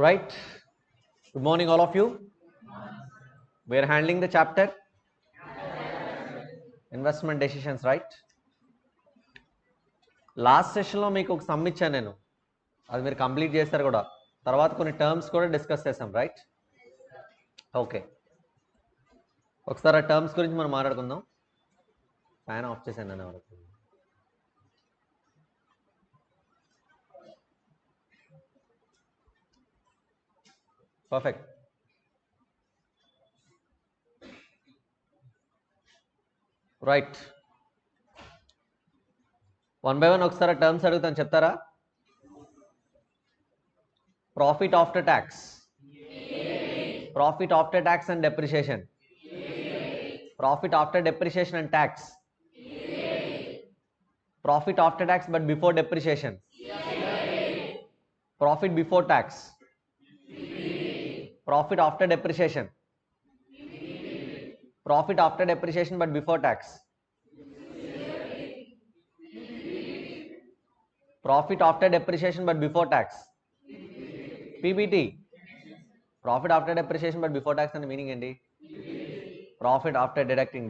Right. Good morning, all of you. We are handling the chapter investment decisions, right? Last సెషన్లో మీకు ఒక some ఇచ్చాను నేను, అది మీరు కంప్లీట్ చేస్తారు కూడా. తర్వాత కొన్ని టర్మ్స్ కూడా డిస్కస్ చేసాం, రైట్? ఓకే, ఒకసారి ఆ టర్మ్స్ గురించి మనం మాట్లాడుకుందాం. ఫ్యాన్ ఆఫ్ చేశాను నేను ఎవరికి. Perfect. Right, one by one ఒకసారి టర్మ్స్ అడుగుతాను, చెప్తారా? Profit after tax, profit after tax and depreciation, profit after depreciation and tax, profit after tax but before depreciation, profit before tax, profit after depreciation, profit after depreciation but before tax, profit after depreciation but before tax, PBT, profit after depreciation but before tax and meaning endi, profit after deducting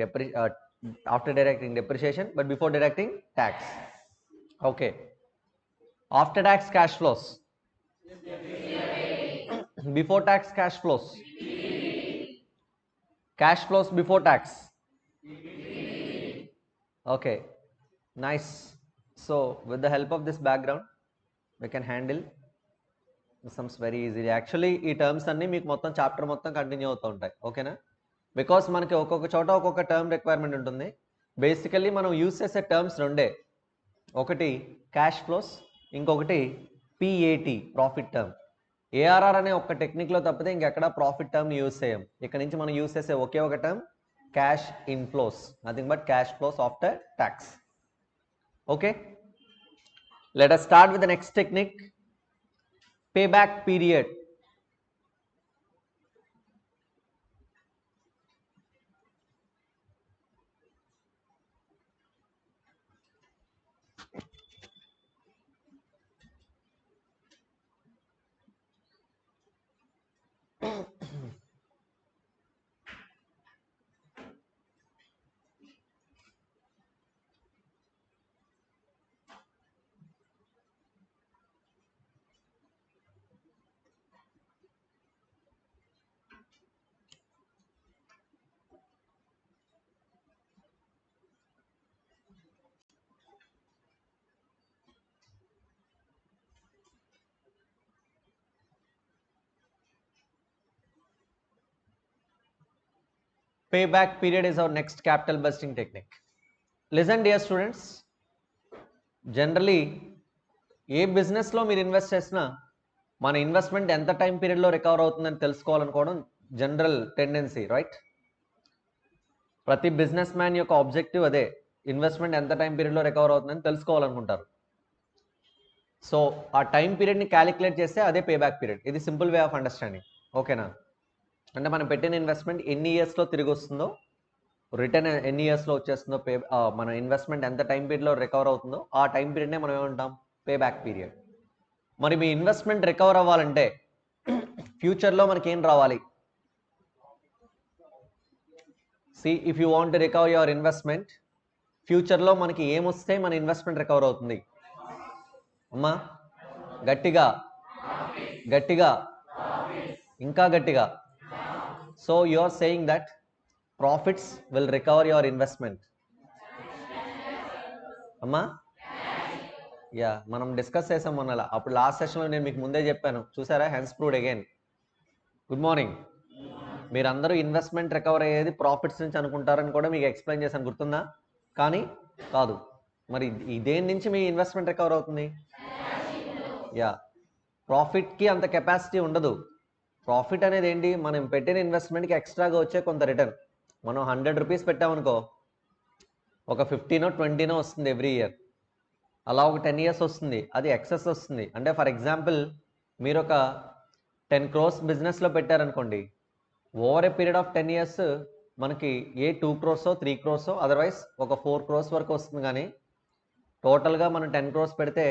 depreciation but before deducting tax. Okay, after tax cash flows, before tax cash flows, cash flows before tax. Okay, nice. So with the help of this background we can handle the sums very easily. Actually ఈ terms అన్ని మీకు మొత్తం chapter మొత్తం continue అవుతూ ఉంటాయి, ఓకేనా? Because మనకి ఒక్కొక్క చోట ఒక్కొక్క టర్మ్ రిక్వైర్మెంట్ ఉంటుంది. బేసికల్లీ మనం యూస్ చేసే టర్మ్స్ రెండే, ఒకటి క్యాష్ ఫ్లోస్, ఇంకొకటి పిఏటి ప్రాఫిట్ టర్మ్. ఏఆర్ఆర్ అనే ఒక టెక్నిక్లో తప్పితే ఇంకెక్కడ ప్రాఫిట్ టర్మ్ యూస్ చేయం. ఇక్కడ నుంచి మనం యూస్ చేసే ఒకే ఒక term cash inflows, nothing but cash flows after tax. Okay, let us start with the next technique, payback period. Payback period is our next capital busting technique. Listen dear students, generally ఏ బిజినెస్లో మీరు invest చేసినా మన investment ఎంత time పీరియడ్లో recover అవుతుందని తెలుసుకోవాలనుకోవడం general tendency, right? ప్రతి business man యొక్క objective అదే, ఇన్వెస్ట్మెంట్ ఎంత టైం పీరియడ్లో రికవర్ అవుతుందని తెలుసుకోవాలనుకుంటారు. సో ఆ టైం పీరియడ్ని క్యాలిక్యులేట్ చేస్తే అదే పేబ్యాక్ పీరియడ్. ఇది సింపుల్ వే ఆఫ్ అండర్స్టాండింగ్, ఓకేనా? అంటే మనం పెట్టిన ఇన్వెస్ట్మెంట్ ఎన్ని ఇయర్స్లో తిరిగి వస్తుందో, రిటర్న్ ఎన్ని ఇయర్స్లో వచ్చేస్తుందో, మన ఇన్వెస్ట్మెంట్ ఎంత టైం పీరియడ్లో రికవర్ అవుతుందో ఆ టైం పీరియడ్నే మనం ఏమంటాం, పేబ్యాక్ పీరియడ్. మరి మీ ఇన్వెస్ట్మెంట్ రికవర్ అవ్వాలంటే ఫ్యూచర్లో మనకి ఏం రావాలి? See, if you want to recover your investment, ఫ్యూచర్లో మనకి ఏమొస్తే మన ఇన్వెస్ట్మెంట్ రికవర్ అవుతుంది? అమ్మా గట్టిగా గట్టిగా, ఇంకా గట్టిగా. So you are saying that profits will recover your investment. అమ్మా యా, మనం డిస్కస్ చేసాం మొన్న. అప్పుడు లాస్ట్ సెషన్లో నేను మీకు ముందే చెప్పాను, చూసారా? Hence proved again. Good morning. మీరందరూ ఇన్వెస్ట్మెంట్ రికవర్ అయ్యేది ప్రాఫిట్స్ నుంచి అనుకుంటారని కూడా మీకు ఎక్స్ప్లెయిన్ చేశాను, గుర్తుందా? కానీ కాదు. మరి దేని నుంచి మీ ఇన్వెస్ట్మెంట్ రికవర్ అవుతుంది? యా, ప్రాఫిట్కి అంత కెపాసిటీ ఉండదు. ప్రాఫిట్ అనేది ఏంటి? మనం పెట్టిన ఇన్వెస్ట్మెంట్కి ఎక్స్ట్రాగా వచ్చే కొంత రిటర్న్. మనం 100 రూపీస్ పెట్టామనుకో, ఒక 15 20 వస్తుంది ఎవ్రీ ఇయర్. అలా ఒక 10 ఇయర్స్ వస్తుంది, అది ఎక్సెస్ వస్తుంది. అంటే ఫర్ ఎగ్జాంపుల్ మీరు ఒక 10 crores బిజినెస్లో పెట్టారనుకోండి, over a period of 10 years మనకి 2 crores 3 crores అదర్వైజ్ ఒక 4 crores వరకు వస్తుంది. కానీ టోటల్గా మనం 10 crores పెడితే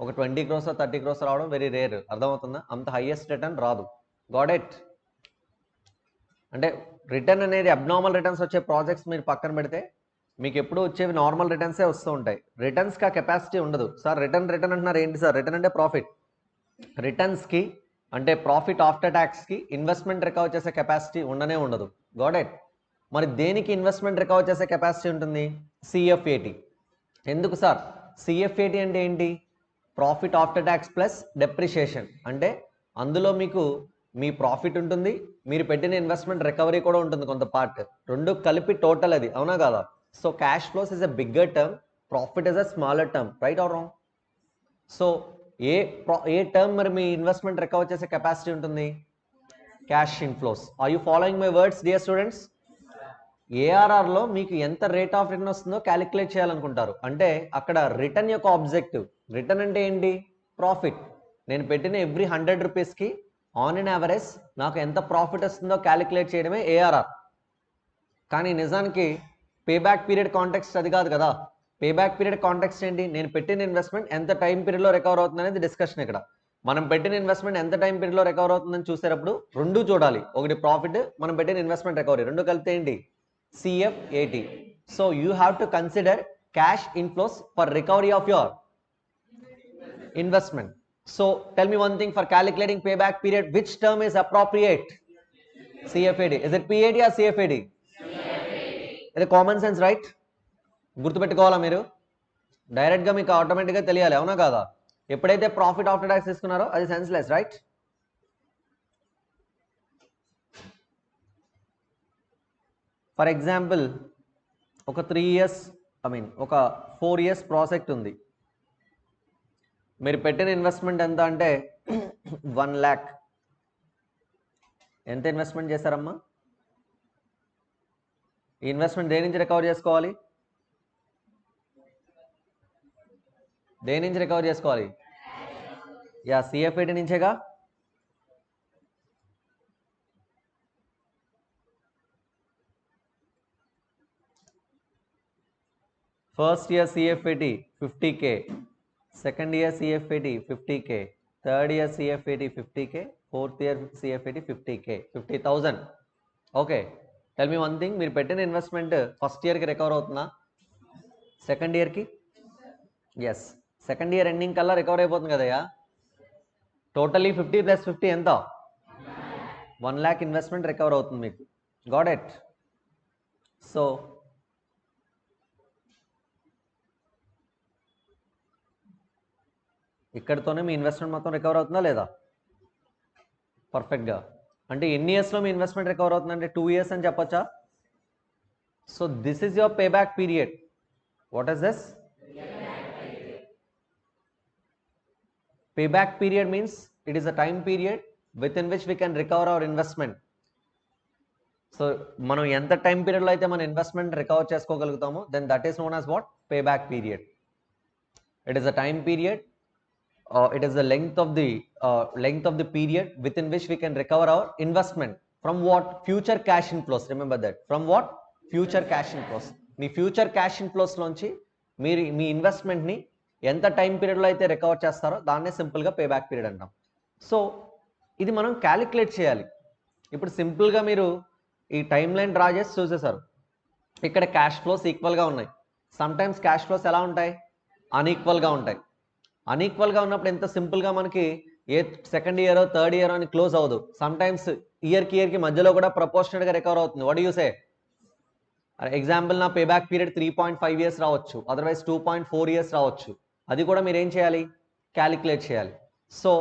ఒక 20 crores 30 crores రావడం వెరీ రేర్. అర్థమవుతుందా? అంత హైయెస్ట్ రిటర్న్ రాదు. Got it? అంటే రిటర్న్ అనేది అబ్నార్మల్ రిటర్న్స్ వచ్చే ప్రాజెక్ట్స్ మీరు పక్కన పెడితే మీకు ఎప్పుడు వచ్చేవి నార్మల్ రిటర్న్సే వస్తూ ఉంటాయి. రిటర్న్స్కి ఆ కెపాసిటీ ఉండదు. సార్ రిటర్న్ అంటున్నారు ఏంటి సార్? రిటర్న్ అంటే ప్రాఫిట్. రిటర్న్స్కి అంటే ప్రాఫిట్ ఆఫ్టర్ ట్యాక్స్కి ఇన్వెస్ట్మెంట్ రికవర్ చేసే కెపాసిటీ ఉండనే ఉండదు. Got it? మరి దేనికి ఇన్వెస్ట్మెంట్ రికవర్ చేసే కెపాసిటీ ఉంటుంది? సిఎఫ్ఏటి. ఎందుకు సార్? సిఎఫ్ఏటి అంటే ఏంటి? Profit after tax plus depreciation. అంటే అందులో మీకు మీ ప్రాఫిట్ ఉంటుంది, మీరు పెట్టిన ఇన్వెస్ట్మెంట్ రికవరీ కూడా ఉంటుంది కొంత పార్ట్. రెండు కలిపి టోటల్ అది. అవునా కాదా? So cash flows is a bigger term, profit is a smaller term. Right or wrong? So ఏ టర్మ్ మరి మీ ఇన్వెస్ట్మెంట్ రికవర్ చేసే కెపాసిటీ ఉంటుంది? Cash inflows. Are you following my words dear students? ఏఆర్ఆర్లో మీకు ఎంత రేట్ ఆఫ్ రిటర్న్ వస్తుందో calculate చేయాలనుకుంటారు. అంటే అక్కడ రిటర్న్ యొక్క ఆబ్జెక్టివ్. రిటర్న్ అంటే ఏంటి? ప్రాఫిట్. నేను పెట్టిన ఎవ్రీ 100 రూపీస్కి ఆన్ అన్ యావరేజ్ నాకు ఎంత ప్రాఫిట్ వస్తుందో క్యాలిక్యులేట్ చేయడమే ఏఆర్ఆర్. కానీ నిజానికి పేబ్యాక్ పీరియడ్ కాంటెక్స్ట్ అది కాదు కదా. పేబ్యాక్ పీరియడ్ కాంటెక్స్ట్ ఏంటి? నేను పెట్టిన ఇన్వెస్ట్మెంట్ ఎంత టైం పీరియడ్లో రికవర్ అవుతుంది అనేది డిస్కషన్ ఇక్కడ. మనం పెట్టిన ఇన్వెస్ట్మెంట్ ఎంత టైం పీరియడ్లో రికవర్ అవుతుందని చూసేటప్పుడు రెండు చూడాలి. ఒకటి ప్రాఫిట్, మనం పెట్టిన ఇన్వెస్ట్మెంట్ రికవరీ, రెండు కలిపితే ఏంటి? CFAT. So you have to consider cash inflows for recovery of your investment. So tell me one thing, for calculating payback period, which term is appropriate? CFAD. Is it PAD or CFAD? ఇది common sense, right? గుర్తుపెట్టుకోవాలా మీరు? డైరెక్ట్గా మీకు ఆటోమేటిక్గా తెలియాలి. అవునా కాదా? ఎప్పుడైతే profit after tax తీసుకున్నారో అది సెన్స్లెస్, రైట్? ఫర్ ఎగ్జాంపుల్ ఒక 3 years ఒక 4 years ప్రాజెక్ట్ ఉంది. మీరు పెట్టిన ఇన్వెస్ట్మెంట్ ఎంత అంటే 1 lakh. ఎంత ఇన్వెస్ట్మెంట్ చేశారమ్మా? ఈ ఇన్వెస్ట్మెంట్ దేని నుంచి రికవర్ చేసుకోవాలి? దేని నుంచి రికవర్ చేసుకోవాలి? యా, సిఎఫ్ఏటి నుంచేగా. First year CFAT 50K, second year CFAT 50K, third year CFAT 50K, fourth year CFAT 50K, 50,000. Okay, tell me one thing, మీరు పెట్టిన ఇన్వెస్ట్మెంట్ ఫస్ట్ ఇయర్కి రికవర్ అవుతుందా? సెకండ్ ఇయర్కి? ఎస్. సెకండ్ ఇయర్ ఎండింగ్ కల్లా recover అయిపోతుంది కదయ్యా. Totally 50 + 50 ఎంత? 1 lakh investment recover అవుతుంది మీకు. Got it? సో ఇక్కడితోనే మీ ఇన్వెస్ట్మెంట్ మొత్తం రికవర్ అవుతుందా లేదా? పర్ఫెక్ట్గా. అంటే ఎన్ని ఇయర్స్లో మీ ఇన్వెస్ట్మెంట్ రికవర్ అవుతుందంటే 2 years అని చెప్పొచ్చా? So this is your payback period. What is this? Payback period means it is a time period within which we can recover our investment. So మనం ఎంత టైం పీరియడ్లో అయితే మన ఇన్వెస్ట్మెంట్ రికవర్ చేసుకోగలుగుతామో then that is known as what? Payback period. It is a time period, it is the length of the period within which we can recover our investment from what? Future cash inflows. Remember that. From what? Future cash inflows. Me future cash inflows లోంచి మీరు మీ ఇన్వెస్ట్మెంట్ని ఎంత time పీరియడ్లో అయితే recover చేస్తారో దాన్నే సింపుల్గా payback period అంటాం. So ఇది మనం క్యాలిక్యులేట్ చేయాలి. ఇప్పుడు సింపుల్గా మీరు ఈ టైం లైన్ డ్రా చేసి చూసేశారు. ఇక్కడ క్యాష్ ఫ్లోస్ ఈక్వల్గా ఉన్నాయి. సమ్టైమ్స్ క్యాష్ ఫ్లోస్ ఎలా ఉంటాయి? అన్ఈక్వల్గా ఉంటాయి. అన్ఈక్వల్గా ఉన్నప్పుడు ఎంత సింపుల్గా మనకి ఏ సెకండ్ ఇయర్ థర్డ్ ఇయర్ అని క్లోజ్ అవ్వదు. సమ్టైమ్స్ ఇయర్కి మధ్యలో కూడా ప్రపోర్షనల్గా రికవర్ అవుతుంది. What you say? ఎగ్జాంపుల్ నా పేబ్యాక్ పీరియడ్ 3.5 years రావచ్చు, అదర్వైజ్ 2.4 years రావచ్చు. అది కూడా మీరు ఏం చేయాలి? క్యాలిక్యులేట్ చేయాలి. సో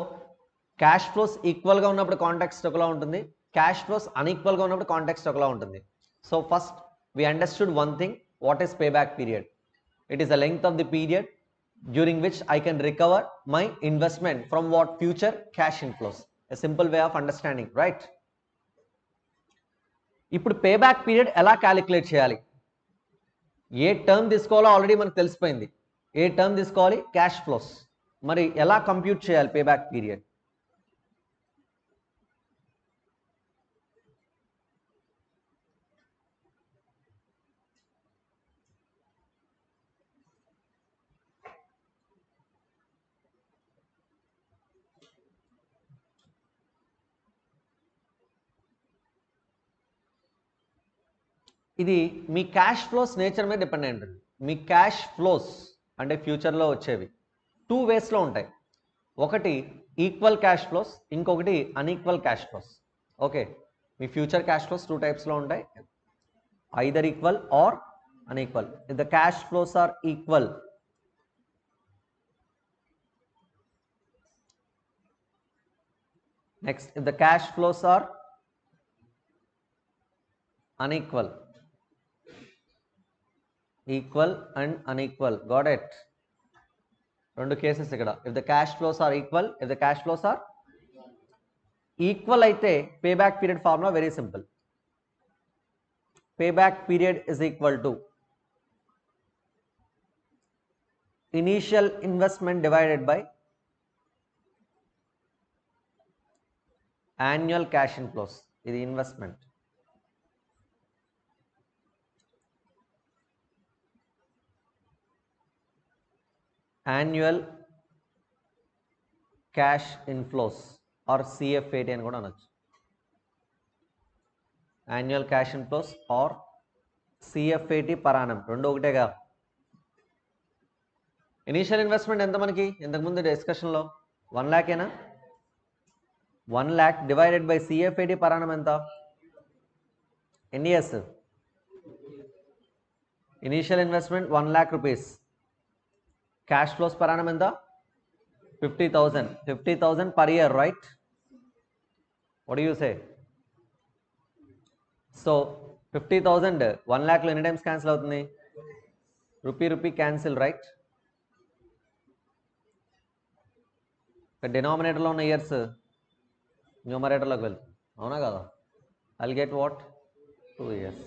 క్యాష్ ఫ్లోస్ ఈక్వల్గా ఉన్నప్పుడు కాంటెక్స్ట్ ఒకలా ఉంటుంది, క్యాష్ ఫ్లోస్ అన్ఈక్వల్గా ఉన్నప్పుడు కాంటెక్స్ట్ ఒకలా ఉంటుంది. So first we understood one thing, what is payback period? It is the length of the period during which I can recover my investment from what? Future cash inflows. A simple way of understanding, right? ఇప్పుడు payback period ఎలా calculate చేయాలి? ఏ term తీసుకోవాలో already మనకు తెలిసిపోయింది. ఏ term తీసుకోవాలి? Cash flows. మరి ఎలా compute చేయాలి పేబ్యాక్ పీరియడ్? ఇది మీ క్యాష్ ఫ్లోస్ నేచర్ మీద డిపెండ్ అయి ఉంటుంది. మీ క్యాష్ ఫ్లోస్ అంటే ఫ్యూచర్లో వచ్చేవి 2 వేస్లో ఉంటాయి. ఒకటి ఈక్వల్ క్యాష్ ఫ్లోస్, ఇంకొకటి అన్ఈక్వల్ క్యాష్ ఫ్లోస్. ఓకే, మీ ఫ్యూచర్ క్యాష్ ఫ్లోస్ 2 టైప్స్లో ఉంటాయి, either equal or unequal. If the cash flows are equal, next if the cash flows are unequal, equal and unequal, got it? రెండు cases ఇక్కడ. if the cash flows are equal, if the cash flows are equal అయితే payback period formula very simple. Payback period is equal to initial investment divided by annual cash inflows. ఇది investment. annual cash inflows or CFAT అని కూడా అనొచ్చు. annual cash inflows or CFAT per annum, రెండు ఒకటేగా. Initial investment ఎంత మనకి ఇంతకుముందు డిస్కషన్లో 1 lakh ఏనా? 1 lakh divided by CFAT per annum ఎంత? ఎన్ని years? Initial investment 1 lakh rupees. Cash flows per annum ఎంత? 50,000. 50,000 per year, right? What do you say? So 50,000 1 lakhలో ఎన్ని టైమ్స్ క్యాన్సిల్ అవుతుంది? Rupee cancel, right? డినామినేటర్లో ఉన్న ఇయర్స్ న్యూమరేటర్లోకి వెళ్తుంది, అవునా కదా? I'll get what? 2 years.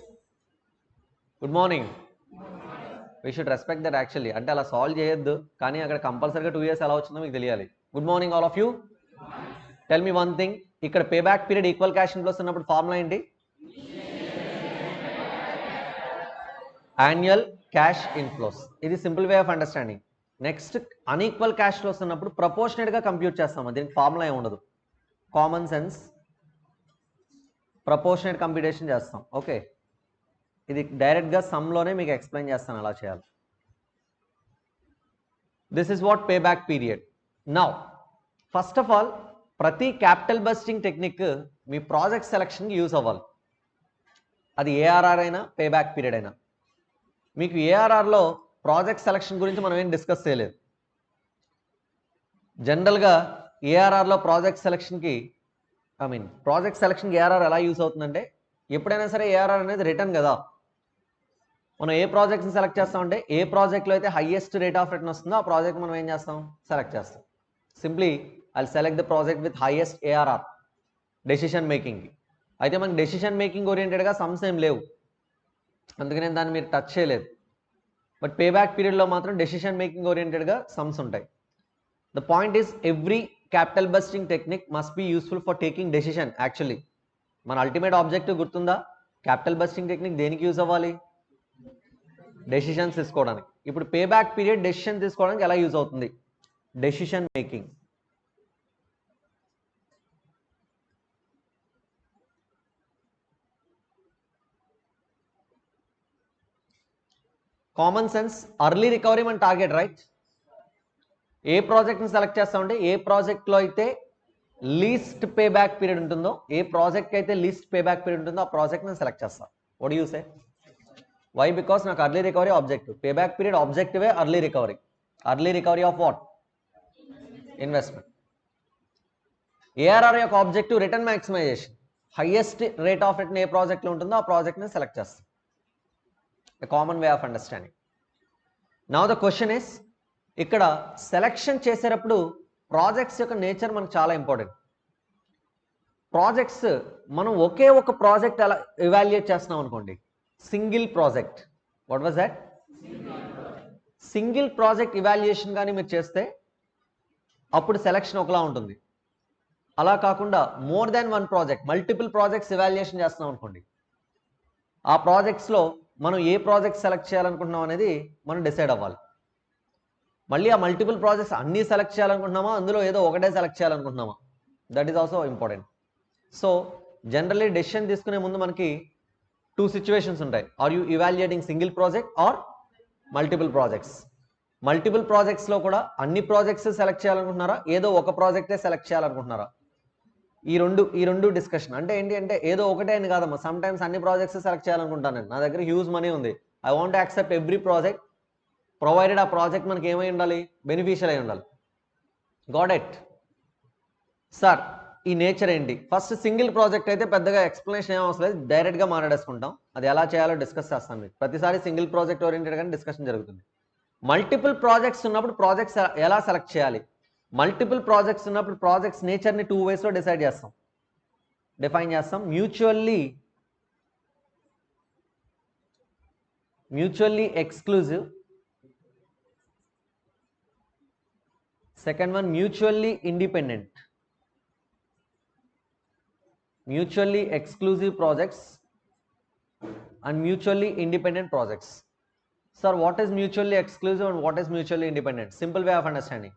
Good morning. We should respect that actually. అంటే అలా సాల్వ్ చేయొద్దు, కానీ అక్కడ కంపల్సరీగా 2 years ఎలా వచ్చిందో మీకు తెలియాలి. Good morning all of you. Tell me one thing, ఇక్కడ pay back period equal cash inflows ఉన్నప్పుడు ఫార్ములా ఏంటి? Annual cash inflows. ఇది simple way of understanding. Next unequal cash flows ఉన్నప్పుడు ప్రపోర్షనేట్గా కంప్యూట్ చేస్తాము, దీనికి ఫార్ములా ఏమి ఉండదు. కామన్ సెన్స్ ప్రపోర్షనేట్ కంప్యూటేషన్ చేస్తాం. ఓకే, ఇది డైరెక్ట్గా సమ్లోనే మీకు ఎక్స్ప్లెయిన్ చేస్తాను ఎలా చేయాలి. This is what pay back period. Now first of all ప్రతి క్యాపిటల్ బస్టింగ్ టెక్నిక్ మీ ప్రాజెక్ట్ సెలక్షన్కి యూస్ అవ్వాలి. అది ఏఆర్ఆర్ అయినా పే బ్యాక్ పీరియడ్ అయినా. మీకు ఏఆర్ఆర్లో ప్రాజెక్ట్ సెలక్షన్ గురించి మనం ఏం డిస్కస్ చేయలేదు. జనరల్గా ఏఆర్ఆర్లో ప్రాజెక్ట్ సెలక్షన్కి ప్రాజెక్ట్ సెలక్షన్కి ఏఆర్ఆర్ ఎలా యూస్ అవుతుందంటే, ఎప్పుడైనా సరే ఏఆర్ఆర్ అనేది రిటర్న్ కదా. మనం ఏ ప్రాజెక్ట్ని సెలెక్ట్ చేస్తామంటే ఏ ప్రాజెక్ట్లో అయితే హైయెస్ట్ రేట్ ఆఫ్ రిటర్న్ వస్తుందో ఆ ప్రాజెక్ట్ మనం ఏం చేస్తాం? సెలెక్ట్ చేస్తాం. Simply I select the project with highest ARR decision మేకింగ్కి. అయితే మనకి డెసిషన్ మేకింగ్ ఓరియంటెడ్గా సమ్స్ ఏం లేవు, అందుకనే దాన్ని మీరు టచ్ చేయలేదు. బట్ పే బ్యాక్ పీరియడ్లో మాత్రం డెసిషన్ మేకింగ్ ఓరియంటెడ్గా సమ్స్ ఉంటాయి. The point is every capital budgeting technique must be useful for taking decision. Actually మన అల్టిమేట్ ఆబ్జెక్టివ్ గుర్తుందా? క్యాపిటల్ బస్టింగ్ టెక్నిక్ దేనికి యూజ్ అవ్వాలి? డెసిషన్స్ తీసుకోవడానికి. ఇప్పుడు పే బ్యాక్ పీరియడ్ డెసిషన్ తీసుకోవడానికి ఎలా యూజ్ అవుతుంది? Decision making. Common sense early recovery మన టార్గెట్, రైట్? ఏ ప్రాజెక్ట్ని సెలెక్ట్ చేస్తామంటే ఏ ప్రాజెక్ట్లో అయితే లీస్ట్ పే బ్యాక్ పీరియడ్ ఉంటుందో, ఏ ప్రాజెక్ట్కి అయితే లీస్ట్ పే బ్యాక్ పీరియడ్ ఉంటుందో ఆ ప్రాజెక్ట్ని సెలెక్ట్ చేస్తాం. What you say? Why? Because నాకు early recovery objective. Pay back period ఆబ్జెక్టివే early recovery. Early recovery of what? Investment. ARR యొక్క objective return maximization. Highest rate of return ఏ ప్రాజెక్ట్లో ఉంటుందో ఆ ప్రాజెక్ట్ని సెలెక్ట్ చేస్తాం. A common way of understanding. Now the question is, ఇక్కడ selection చేసేటప్పుడు ప్రాజెక్ట్స్ యొక్క నేచర్ మనకు చాలా ఇంపార్టెంట్. ప్రాజెక్ట్స్ మనం ఒకే ఒక ప్రాజెక్ట్ అలా ఎవాల్యుయేట్ చేస్తున్నాం అనుకోండి, single project. What was that? Single project evaluation కానీ మీరు చేస్తే అప్పుడు సెలెక్షన్ ఒకలా ఉంటుంది. అలా కాకుండా more than one project, multiple projects evaluation చేస్తున్నాం అనుకోండి, ఆ ప్రాజెక్ట్స్లో మనం ఏ ప్రాజెక్ట్ సెలెక్ట్ చేయాలనుకుంటున్నాం అనేది మనం డిసైడ్ అవ్వాలి. మళ్ళీ ఆ మల్టిపుల్ ప్రాజెక్ట్స్ అన్నీ సెలెక్ట్ చేయాలనుకుంటున్నామా, అందులో ఏదో ఒకటే సెలెక్ట్ చేయాలనుకుంటున్నామా? That is also important. So generally decision తీసుకునే ముందు మనకి టూ సిచ్యువేషన్స్ ఉంటాయి. Are you evaluating single project or multiple projects. Multiple ప్రాజెక్ట్స్లో కూడా అన్ని ప్రాజెక్ట్స్ సెలెక్ట్ చేయాలనుకుంటున్నారా, ఏదో ఒక ప్రాజెక్టే సెలెక్ట్ చేయాలనుకుంటున్నారా? ఈ రెండు డిస్కషన్. అంటే ఏంటి అంటే ఏదో ఒకటే అని కాదమ్మా, సమ్ టైమ్స్ అన్ని ప్రాజెక్ట్స్ సెలెక్ట్ చేయాలనుకుంటాను నేను. నా దగ్గర హ్యూజ్ మనీ ఉంది, I want to accept every project provided ఆ ప్రాజెక్ట్ మనకి ఏమై ఉండాలి, బెనిఫిషియల్ అయి ఉండాలి. Got it sir? ఈ నేచర్ ఏంటి? ఫస్ట్ సింగిల్ ప్రాజెక్ట్ అయితే పెద్దగా ఎక్స్ప్లెనేషన్ ఏం అవసరం లేదు, డైరెక్ట్గా మాట్లాడేసుకుంటాం. అది ఎలా చేయాలో డిస్కస్ చేస్తాను మీకు. ప్రతిసారి సింగిల్ ప్రాజెక్ట్ ఓరియంటెడ్గానే డిస్కషన్ జరుగుతుంది. మల్టిపుల్ ప్రాజెక్ట్స్ ఉన్నప్పుడు ప్రాజెక్ట్స్ ఎలా సెలెక్ట్ చేయాలి? మల్టిపుల్ ప్రాజెక్ట్స్ ఉన్నప్పుడు ప్రాజెక్ట్స్ నేచర్ని 2 waysలో డిఫైన్ చేస్తాం. Mutually exclusive. Second one mutually independent. Mutually exclusive projects and mutually independent projects. Sir, what is mutually exclusive and what is mutually independent? Simple way of understanding.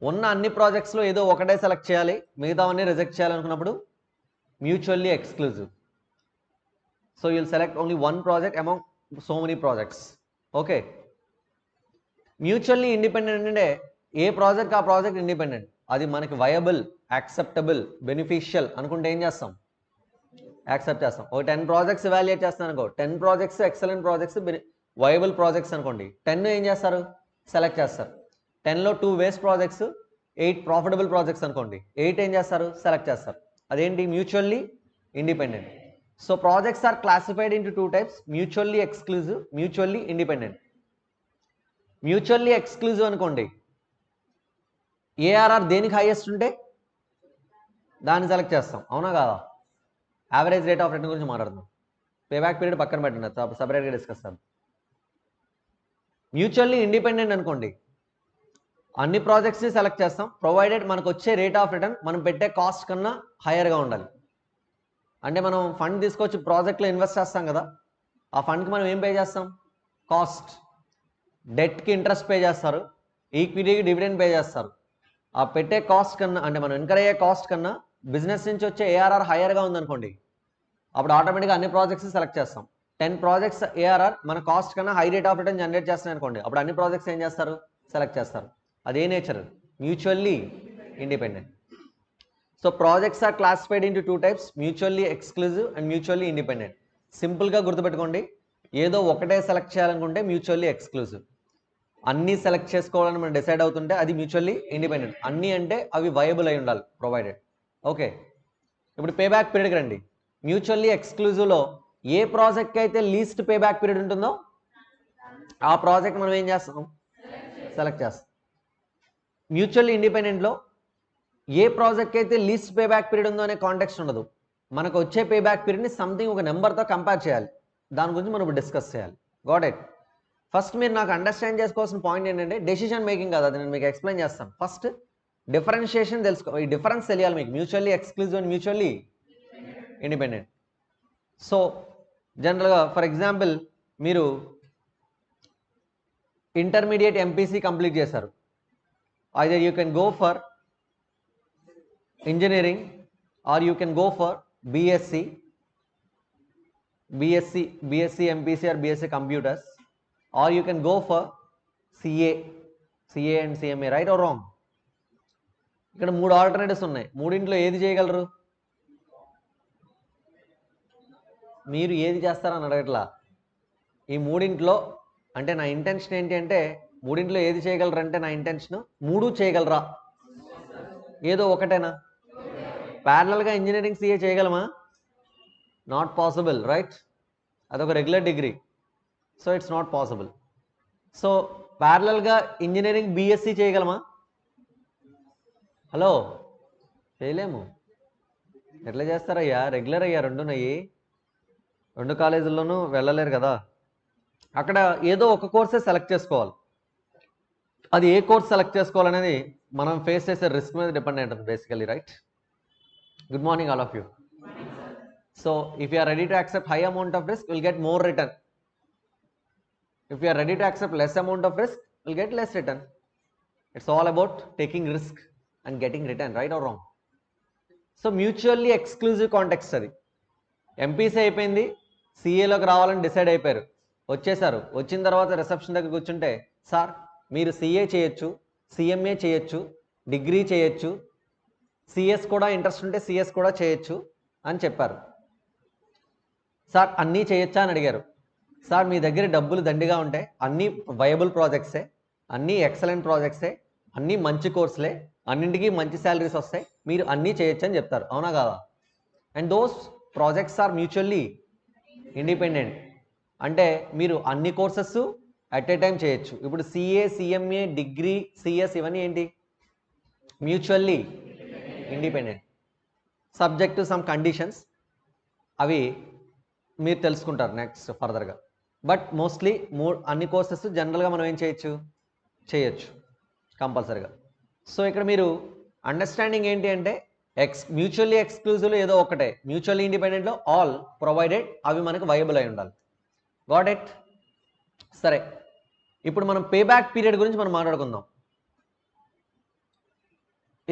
ఉన్న అన్ని ప్రాజెక్ట్స్లో ఏదో ఒకటే select చేయాలి, మిగతావన్నీ reject చేయాలనుకున్నప్పుడు mutually exclusive. So you'll select only one project among so many projects. Okay. Mutually independent అంటే ఏ project ఆ project independent, అది మనకి వయబుల్, యాక్సెప్టబుల్, బెనిఫిషియల్ అనుకుంటే ఏం చేస్తాం, యాక్సెప్ట్ చేస్తాం. ఒక 10 ప్రాజెక్ట్స్ ఎవాల్యుయేట్ చేస్తాను అనుకో, 10 projects excellent projects, viable projects అనుకోండి, 10 ఏం చేస్తారు, సెలెక్ట్ చేస్తారు. 10లో 2 వేస్ట్ ప్రాజెక్ట్స్, 8 ప్రాఫిటబుల్ ప్రాజెక్ట్స్ అనుకోండి, 8 ఏం చేస్తారు, సెలెక్ట్ చేస్తారు. అదేంటి, mutually independent. So projects are classified into 2 types, mutually exclusive, mutually independent. Mutually exclusive అనుకోండి, ఏఆర్ఆర్ దేనికి హైయెస్ట్ ఉంటే దాన్ని సెలెక్ట్ చేస్తాం, అవునా కాదా? యావరేజ్ రేట్ ఆఫ్ రిటర్న్ గురించి మాట్లాడుతున్నాం. పేబ్యాక్ పీరియడ్ పక్కన పెట్టండి, సపరేట్గా డిస్కస్ చేస్తాం. మ్యూచువల్లీ ఇండిపెండెంట్ అనుకోండి, అన్ని ప్రాజెక్ట్స్ని సెలెక్ట్ చేస్తాం ప్రొవైడెడ్ మనకు వచ్చే రేట్ ఆఫ్ రిటర్న్ మనం పెట్టే కాస్ట్ కన్నా హైయర్గా ఉండాలి. అంటే మనం ఫండ్ తీసుకొచ్చి ప్రాజెక్ట్లో ఇన్వెస్ట్ చేస్తాం కదా, ఆ ఫండ్కి మనం ఏం పే చేస్తాం, కాస్ట్. డెట్కి ఇంట్రెస్ట్ పే చేస్తారు, ఈక్విటీకి డివిడెండ్ పే చేస్తారు. ఆ పెట్టే కాస్ట్ కన్నా, అంటే మనం ఇన్కర్ అయ్యే కాస్ట్ కన్నా బిజినెస్ నుంచి వచ్చే ఏఆర్ఆర్ హైయర్గా ఉందనుకోండి, అప్పుడు ఆటోమేటిక్గా అన్ని ప్రాజెక్ట్స్ సెలెక్ట్ చేస్తాం. 10 ప్రాజెక్ట్స్ ఏఆర్ఆర్ మన కాస్ట్ కన్నా high rate of return generate చేస్తున్నాయి అనుకోండి, అప్పుడు అన్ని ప్రాజెక్ట్స్ ఏం చేస్తారు, సెలెక్ట్ చేస్తారు. అదే nature, mutually independent. So projects are classified into 2 types, mutually exclusive and mutually independent. సింపుల్గా గుర్తుపెట్టుకోండి, ఏదో ఒకటే సెలెక్ట్ చేయాలనుకుంటే మ్యూచువల్లీ ఎక్స్క్లూజివ్, అన్నీ సెలెక్ట్ చేసుకోవాలని మనం డిసైడ్ అవుతుంటే అది మ్యూచువల్లీ ఇండిపెండెంట్. అన్నీ అంటే అవి వయబుల్ అయి ఉండాలి, ప్రొవైడెడ్. ఓకే. ఇప్పుడు పేబ్యాక్ పీరియడ్కి రండి. మ్యూచువల్లీ ఎక్స్క్లూజివ్లో ఏ ప్రాజెక్ట్కి అయితే లీస్ట్ పేబ్యాక్ పీరియడ్ ఉంటుందో ఆ ప్రాజెక్ట్ మనం ఏం చేస్తాం, సెలెక్ట్ చేస్తాం. మ్యూచువల్లీ ఇండిపెండెంట్లో ఏ ప్రాజెక్ట్కి అయితే లీస్ట్ పేబ్యాక్ పీరియడ్ ఉందో అనే కాంటెక్స్ట్ ఉండదు, మనకు వచ్చే పేబ్యాక్ పీరియడ్ని సంథింగ్ ఒక నెంబర్తో కంపేర్ చేయాలి. దాని గురించి మనం ఇప్పుడు డిస్కస్ చేయాలి. Got it? ఫస్ట్ మీరు నాకు అండర్స్టాండ్ చేసుకోవాల్సిన పాయింట్ ఏంటంటే డెసిషన్ మేకింగ్ కాదు, అది నేను మీకు ఎక్స్ప్లెయిన్ చేస్తాను. ఫస్ట్ డిఫరెన్షియేషన్ తెలుసుకో, ఈ డిఫరెన్స్ తెలియాలి మీకు, mutually exclusive and mutually independent. So జనరల్గా ఫర్ ఎగ్జాంపుల్ మీరు ఇంటర్మీడియట్ ఎంపీసీ కంప్లీట్ చేశారు, either you can go for engineering or you can go for BSc MPC or BSc computers, or you can go for CA and CMA, right or wrong? ఇక్కడ 3 alternatives ఉన్నాయి, మూడింట్లో ఏది చేయగలరు? మీరు ఏది చేస్తారని అడగట్లా, ఈ మూడింట్లో అంటే నా ఇంటెన్షన్ ఏంటి అంటే మూడింట్లో ఏది చేయగలరు అంటే నా ఇంటెన్షన్ 3 చేయగలరా, ఏదో ఒకటేనా? ప్యారలల్గా ఇంజనీరింగ్ CA చేయగలమా? Not possible, right? అదొక regular degree, so it's not possible. So ప్యారలల్గా ఇంజనీరింగ్ బీఎస్సీ చేయగలమా? హలో, చేయలేము. ఎట్లా చేస్తారయ్యా? రెగ్యులర్ అయ్యా, రెండున్నాయి, 2 కాలేజీల్లోనూ వెళ్ళలేరు కదా. అక్కడ ఏదో ఒక కోర్సే సెలెక్ట్ చేసుకోవాలి. అది ఏ కోర్స్ సెలెక్ట్ చేసుకోవాలనేది మనం ఫేస్ చేసే రిస్క్ మీద డిపెండ్ అయి ఉంటుంది basically, right? Good morning all of you. So if you are ready to accept high amount of risk, will get more return. If you are ready to accept less amount of risk, will get less return. It's all about taking risk and getting return, right or wrong? So mutually exclusive context అది. MPC అయిపోయింది, సిఏలోకి రావాలని decide అయిపోయారు, వచ్చేసారు. వచ్చిన తర్వాత reception దగ్గర కూర్చుంటే, sir మీరు సిఏ చేయొచ్చు, సిఎంఏ చేయొచ్చు, డిగ్రీ చేయొచ్చు, సిఎస్ కూడా ఇంట్రెస్ట్ ఉంటే సిఎస్ కూడా చేయొచ్చు అని చెప్పారు. సార్ అన్నీ చేయొచ్చా అని అడిగారు. సార్ మీ దగ్గర డబ్బులు దండిగా ఉంటాయి, అన్నీ వయబుల్ ప్రాజెక్ట్సే, అన్నీ ఎక్సలెంట్ ప్రాజెక్ట్సే, అన్నీ మంచి కోర్సులే, అన్నింటికీ మంచి శాలరీస్ వస్తాయి, మీరు అన్నీ చేయొచ్చు అని చెప్తారు. అవునా కాదా? And those projects are mutually independent. అంటే మీరు అన్ని కోర్సెస్ అట్ ఏ టైం చేయొచ్చు. ఇప్పుడు సిఏ, సిఎంఏ, డిగ్రీ, సిఎస్ ఇవన్నీ ఏంటి? Mutually independent, subject to some conditions. అవి మీరు తెలుసుకుంటారు నెక్స్ట్ ఫర్దర్గా. బట్ మోస్ట్లీ అన్ని కోర్సెస్ జనరల్గా మనం ఏం చేయొచ్చు కంపల్సరీగా. సో ఇక్కడ మీరు అండర్స్టాండింగ్ ఏంటి అంటే మ్యూచువల్లీ ఎక్స్క్లూజివ్లో ఏదో ఒకటే, మ్యూచువల్లీ ఇండిపెండెంట్లో ఆల్ ప్రొవైడెడ్, అవి మనకు వైబుల్ అయి ఉండాలి. Got it? సరే, ఇప్పుడు మనం పేబ్యాక్ పీరియడ్ గురించి మనం మాట్లాడుకుందాం.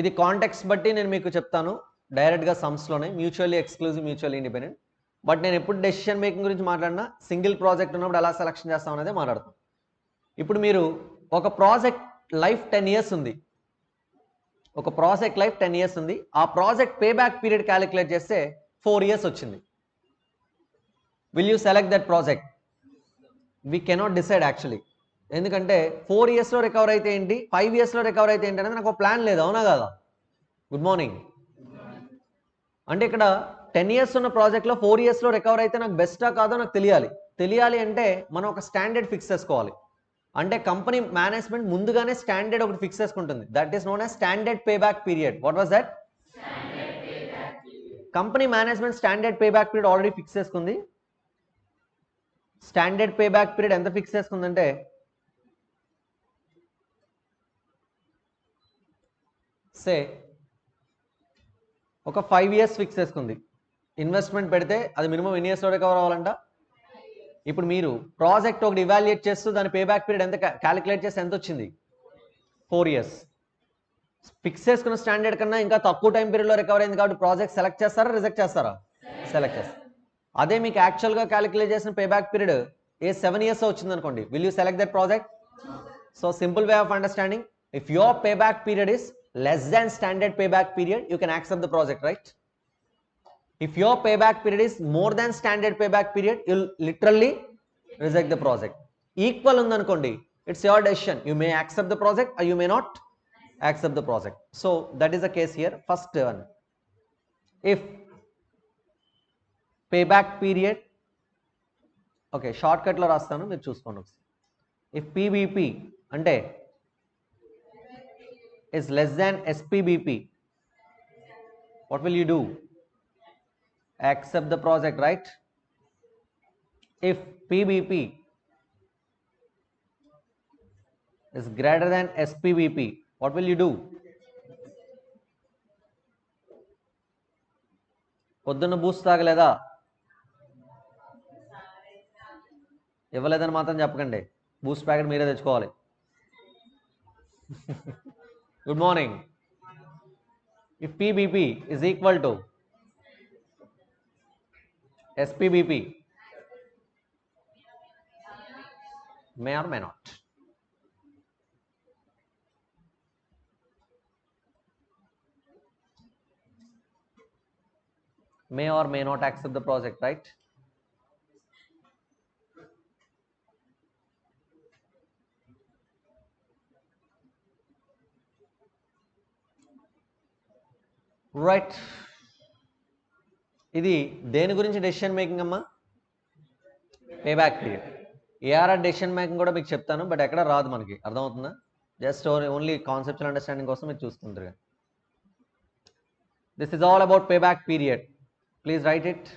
ఇది కాంటెక్స్ట్ బట్టి నేను మీకు చెప్తాను డైరెక్ట్గా సమ్స్లోనే, mutually exclusive, mutually independent. But నేను ఎప్పుడు డెసిషన్ మేకింగ్ గురించి మాట్లాడినా సింగిల్ ప్రాజెక్ట్ ఉన్నప్పుడు ఎలా సెలెక్షన్ చేస్తాం అనేది మాట్లాడతాం. ఇప్పుడు మీరు ఒక ప్రాజెక్ట్ లైఫ్ 10 years ఉంది, ఒక ప్రాజెక్ట్ లైఫ్ 10 years ఉంది, ఆ ప్రాజెక్ట్ పేబ్యాక్ పీరియడ్ క్యాలిక్యులేట్ చేస్తే 4 years వచ్చింది. Will you select that project? We cannot decide actually. ఎందుకంటే 4 yearsలో రికవర్ అయితే ఏంటి, 5 yearsలో రికవర్ అయితే ఏంటి అనేది నాకు ఒక ప్లాన్ లేదు. అవునా కదా? Good morning. అంటే ఇక్కడ 10 years ఉన్న ప్రాజెక్ట్లో 4 yearsలో రికవర్ అయితే నాకు బెస్టా కాదో నాకు తెలియాలి అంటే మనం ఒక స్టాండర్డ్ ఫిక్స్ చేసుకోవాలి. అంటే కంపెనీ మేనేజ్మెంట్ ముందుగానే స్టాండర్డ్ ఒకటి ఫిక్స్ చేసుకుంటుంది. That is known as standard payback period. What was that? Company management standard payback period already fix చేసుకుంది. స్టాండర్డ్ పేబ్యాక్ పీరియడ్ ఎంత ఫిక్స్ చేసుకుందంటే, సే ఒక 5 years ఫిక్స్ చేసుకుంది. ఇన్వెస్ట్మెంట్ పెడితే అది మినిమం ఎన్ని ఇయర్స్లో రికవర్ అవ్వాలంట? ఇప్పుడు మీరు ప్రాజెక్ట్ ఒకటి ఇవాల్యుయేట్ చేస్తూ దాని పేబ్యాక్ పీరియడ్ ఎంత క్యాలిక్యులేట్ చేస్తే ఎంత వచ్చింది? 4 years. ఫిక్స్ చేసుకున్న స్టాండర్డ్ కన్నా ఇంకా తక్కువ టైం పీరియడ్లో రికవర్ అయింది కాబట్టి ప్రాజెక్ట్ సెలెక్ట్ చేస్తారా, రిజెక్ట్ చేస్తారా? సెలెక్ట్ చేస్తారు. అదే మీకు యాక్చువల్గా క్యాలిక్యులేట్ చేసిన పేబ్యాక్ పీరియడ్ 7 years వచ్చింది అనుకోండి, will you select that project? So simple way of understanding, if your payback period is less than standard payback period, you can accept the project, right? If your payback period is more than standard payback period, you'll literally reject the project. Equal undanukondi, it's your decision. You may accept the project or you may not accept the project. So that is the case here. First one, if payback period, okay, shortcut lo rastanu meer chuskondi. If PBP ante is less than SPBP, what will you do? Accept the project, right? If PBP is greater than SPBP, what will you do? పొద్దున్న Boost తాగలేదా? ఇవ్వలేదని మాత్రం చెప్పకండి, Boost packet మీరే తెచ్చుకోవాలి. Good morning. If PBP is equal to SPBP, may or may not. May or may not accept the project, right? Right. ఇది దేని గురించి decision making అమ్మా? Payback period. ARR decision making కూడా మీకు చెప్తాను, బట్ ఎక్కడ రాదు మనకి, అర్థమవుతుందా? జస్ట్ ఓన్లీ కాన్సెప్చువల్ అండర్స్టాండింగ్ కోసం మీరు చూసుకుంటారు. This is all about payback period. Please write it.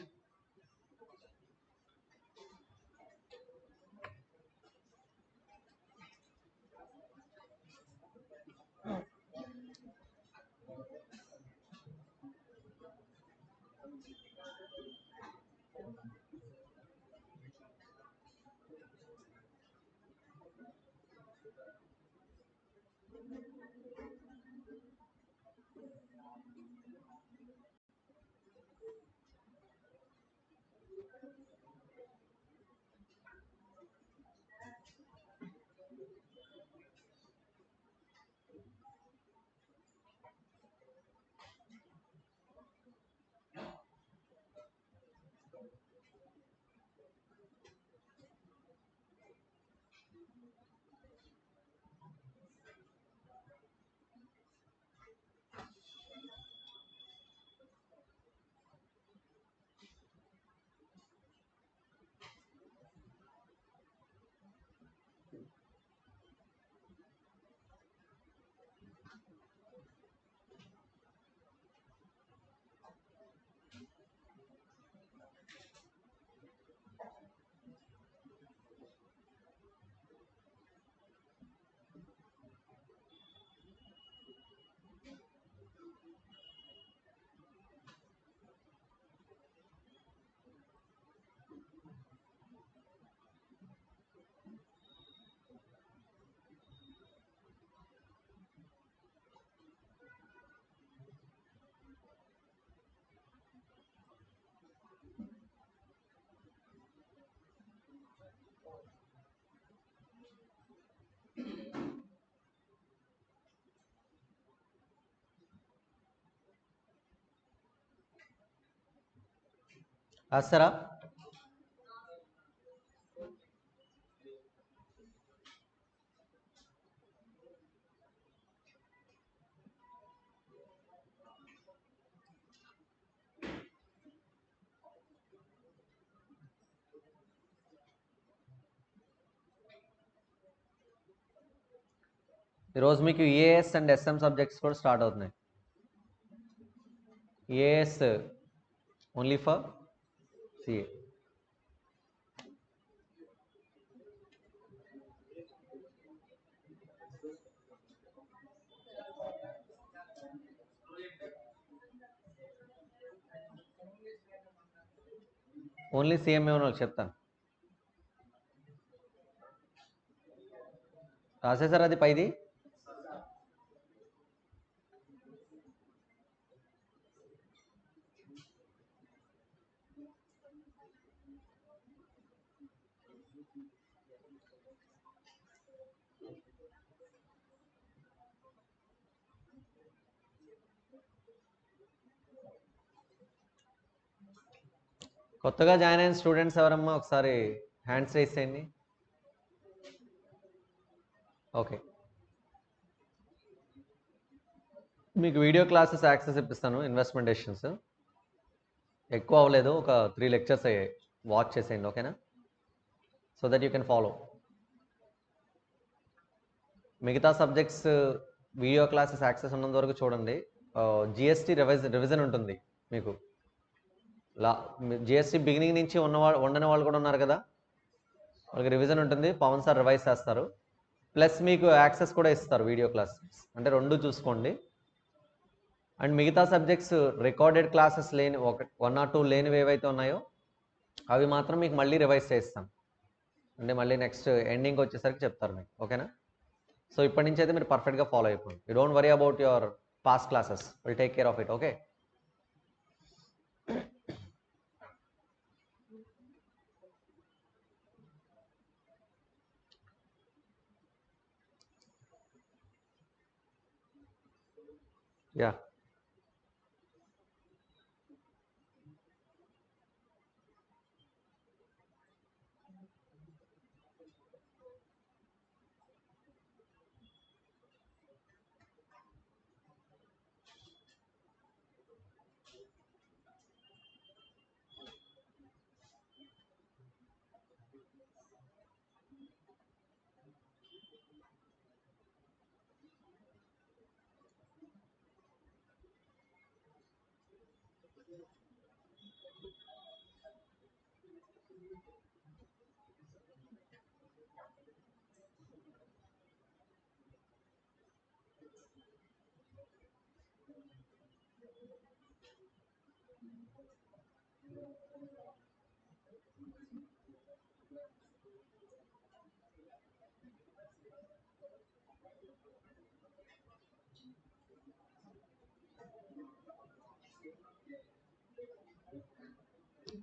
రాస్తారా? ఈరోజు మీకు ఏఎస్ అండ్ ఎస్ఎం సబ్జెక్ట్స్ కూడా స్టార్ట్ అవుతున్నాయి. AS only for CA. Only CMA ఉన్న వాళ్ళకి చెప్తాను. రాసేసారు అది పైది? కొత్తగా జాయిన్ అయిన స్టూడెంట్స్ ఎవరమ్మా ఒకసారి హ్యాండ్స్ రైస్ చేయండి. ఓకే, మీకు వీడియో క్లాసెస్ యాక్సెస్ ఇప్పిస్తాను. ఇన్వెస్ట్మెంట్ డెసిషన్స్ ఎక్కువ అవ్వలేదు, ఒక 3 లెక్చర్స్ అయ్యాయి. వాచ్ చేసేయండి, ఓకేనా? So that you can follow. మిగతా సబ్జెక్ట్స్ వీడియో క్లాసెస్ యాక్సెస్ ఉన్నంత వరకు చూడండి. జిఎస్టీ రివిజన్ ఉంటుంది మీకు. జిఎస్టీ బిగినింగ్ నుంచి ఉండని వాళ్ళు కూడా ఉన్నారు కదా, వాళ్ళకి రివిజన్ ఉంటుంది. పవన్ సార్ రివైజ్ చేస్తారు, ప్లస్ మీకు యాక్సెస్ కూడా ఇస్తారు వీడియో క్లాసెస్. అంటే 2 చూసుకోండి. అండ్ మిగతా సబ్జెక్ట్స్ రికార్డెడ్ క్లాసెస్ లేని 1 or 2 లేనివి ఏవైతే ఉన్నాయో అవి మాత్రం మీకు మళ్ళీ రివైజ్ చేస్తాం. అంటే మళ్ళీ నెక్స్ట్ ఎండింగ్కి వచ్చేసరికి చెప్తారు మీకు, ఓకేనా? సో ఇప్పటి నుంచి అయితే మీరు పర్ఫెక్ట్గా ఫాలో అయిపోండి. You don't worry about your past classes, will take care of it, okay? Yeah,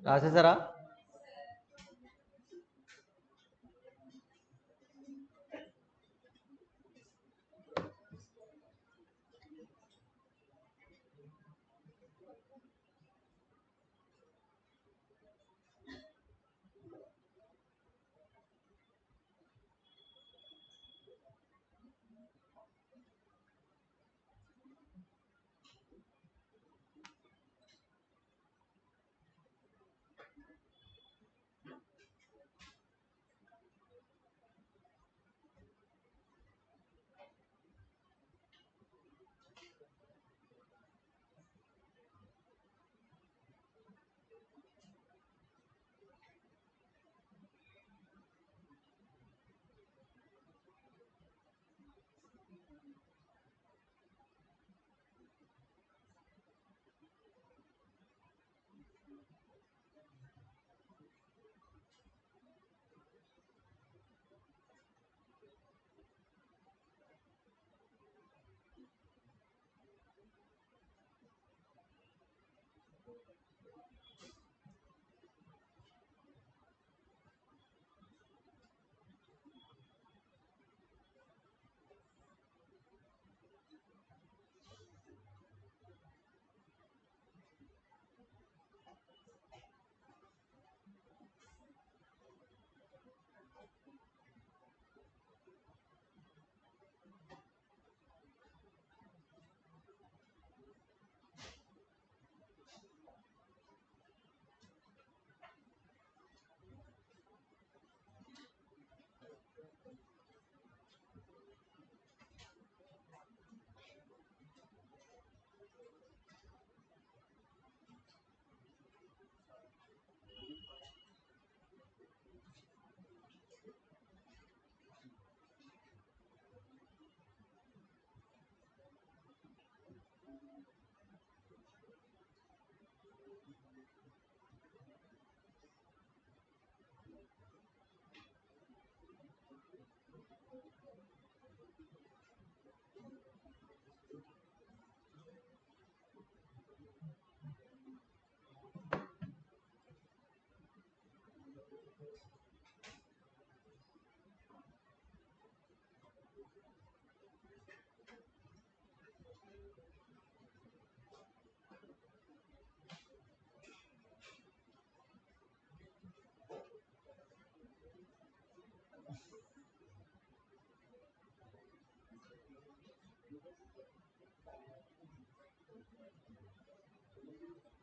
రాసేసారా?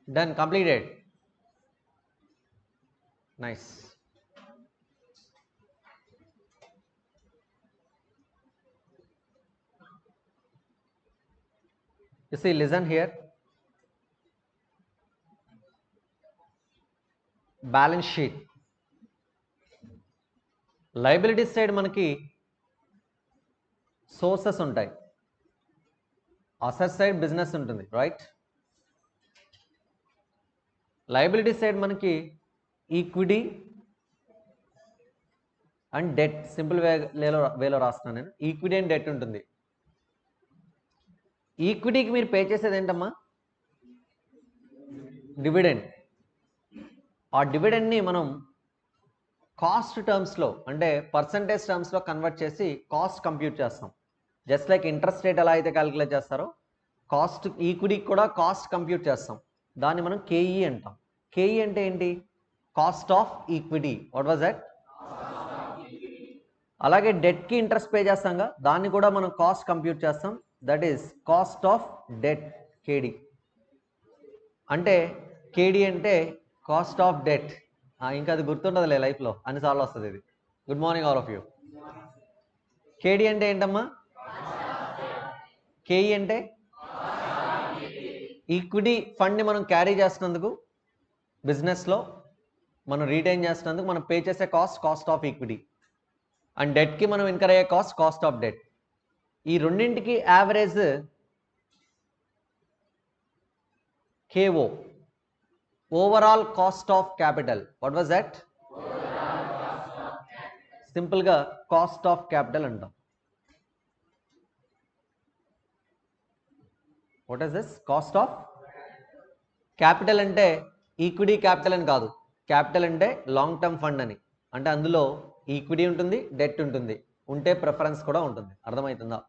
Done, completed. Nice. You see, listen here. Balance sheet. Liability side మనకి సోర్సెస్ ఉంటాయి. అసెట్ సైడ్ బిజినెస్ ఉంటుంది, రైట్? లయబిలిటీ సైడ్ మనకి equity and debt, simple వేలో రాస్తున్నాను నేను. Equity and debt ఉంటుంది. ఈక్విటీకి మీరు పే చేసేది ఏంటమ్మా? డివిడెండ్. ఆ డివిడెండ్ని మనం కాస్ట్ టర్మ్స్లో అంటే పర్సంటేజ్ టర్మ్స్లో కన్వర్ట్ చేసి కాస్ట్ కంప్యూట్ చేస్తాం. జస్ట్ లైక్ ఇంట్రెస్ట్ రేట్ ఎలా అయితే క్యాలిక్యులేట్ చేస్తారో కాస్ట్ ఈక్విటీకి కూడా కాస్ట్ కంప్యూట్ చేస్తాం. దాన్ని మనం కేఈ అంటాం. కేఈ అంటే ఏంటి? Cost of equity. What was that? అలాగే డెట్కి ఇంట్రెస్ట్ పే చేస్తాంగా, దాన్ని కూడా మనం కాస్ట్ కంప్యూట్ చేస్తాం. That is cost of debt, KD. అంటే కేడి అంటే కాస్ట్ ఆఫ్ డెట్. ఇంకా అది గుర్తుండదులే లైఫ్లో, అన్నిసార్లు వస్తుంది ఇది. Good morning all of you. KD అంటే ఏంటమ్మా? కేఈ అంటే ఈక్విటీ ఫండ్ని మనం క్యారీ చేస్తున్నందుకు, బిజినెస్లో మనం రీటైన్ చేస్తున్నందుకు మనం పే చేసే కాస్ట్ ఆఫ్ ఈక్విటీ. అండ్ డెట్కి మనం ఇన్కర్ అయ్యే కాస్ట్ ఆఫ్ డెట్. ఈ రెండింటికి average KO, overall cost of capital. What was that? సింపుల్గా కాస్ట్ ఆఫ్ క్యాపిటల్ అంటాం. What is this? Cost of capital. అంటే ఈక్విటీ క్యాపిటల్ అని కాదు. క్యాపిటల్ అంటే లాంగ్ టర్మ్ ఫండ్ అని. అంటే అందులో ఈక్విటీ ఉంటుంది, డెట్ ఉంటుంది, ఉంటే ప్రిఫరెన్స్ కూడా ఉంటుంది. అర్థమవుతుందా?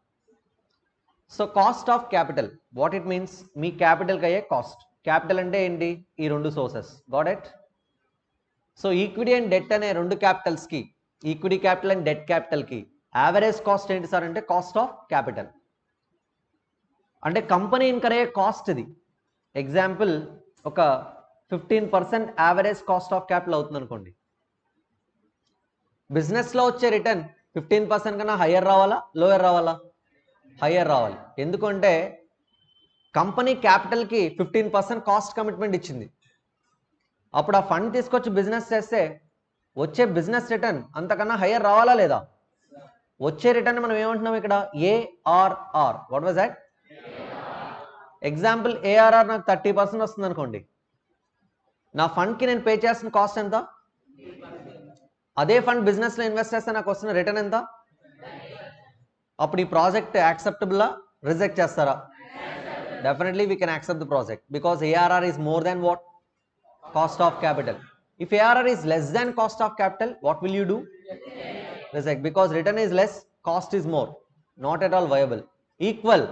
So cost of capital, what it means? మీ క్యాపిటల్కి అయ్యే కాస్ట్. క్యాపిటల్ అంటే ఏంటి? ఈ రెండు sources. Got it? So equity and debt అనే రెండు క్యాపిటల్స్కి, ఈక్విటీ క్యాపిటల్ అండ్ డెట్ క్యాపిటల్కి యావరేజ్ కాస్ట్ ఏంటి సార్ అంటే కాస్ట్ ఆఫ్ క్యాపిటల్. అంటే కంపెనీ ఇన్కర్ అయ్యే కాస్ట్ ఇది. ఎగ్జాంపుల్, ఒక 15% యావరేజ్ కాస్ట్ ఆఫ్ క్యాపిటల్ అవుతుంది అనుకోండి. బిజినెస్లో వచ్చే రిటర్న్ 15% కన్నా హయ్యర్ రావాలా, లోయర్ రావాలా? హయ్యర్ రావాలి. ఎందుకంటే కంపెనీ క్యాపిటల్కి 15% కాస్ట్ కమిట్మెంట్ ఇచ్చింది. అప్పుడు ఆ ఫండ్ తీసుకొచ్చి బిజినెస్ చేస్తే వచ్చే బిజినెస్ రిటర్న్ అంతకన్నా హయ్యర్ రావాలా లేదా? వచ్చే రిటర్న్ మనం ఏమంటున్నాం ఇక్కడ? ARR. What was that? Example, ARR నాకు 30% వస్తుంది అనుకోండి. నా ఫండ్కి నేను పే చేస్తున్న కాస్ట్ ఎంత? అదే ఫండ్ బిజినెస్లో ఇన్వెస్ట్ చేస్తే నాకు వస్తున్న రిటర్న్ ఎంత? అప్పుడు ఈ ప్రాజెక్ట్ యాక్సెప్టబుల్లా, రిజెక్ట్ చేస్తారా? Definitely we can accept the project because ARR is more than what? Cost of capital. If ARR is less than cost of capital, what will you do? Reject, because return is less, cost is more. Not at all viable. Equal,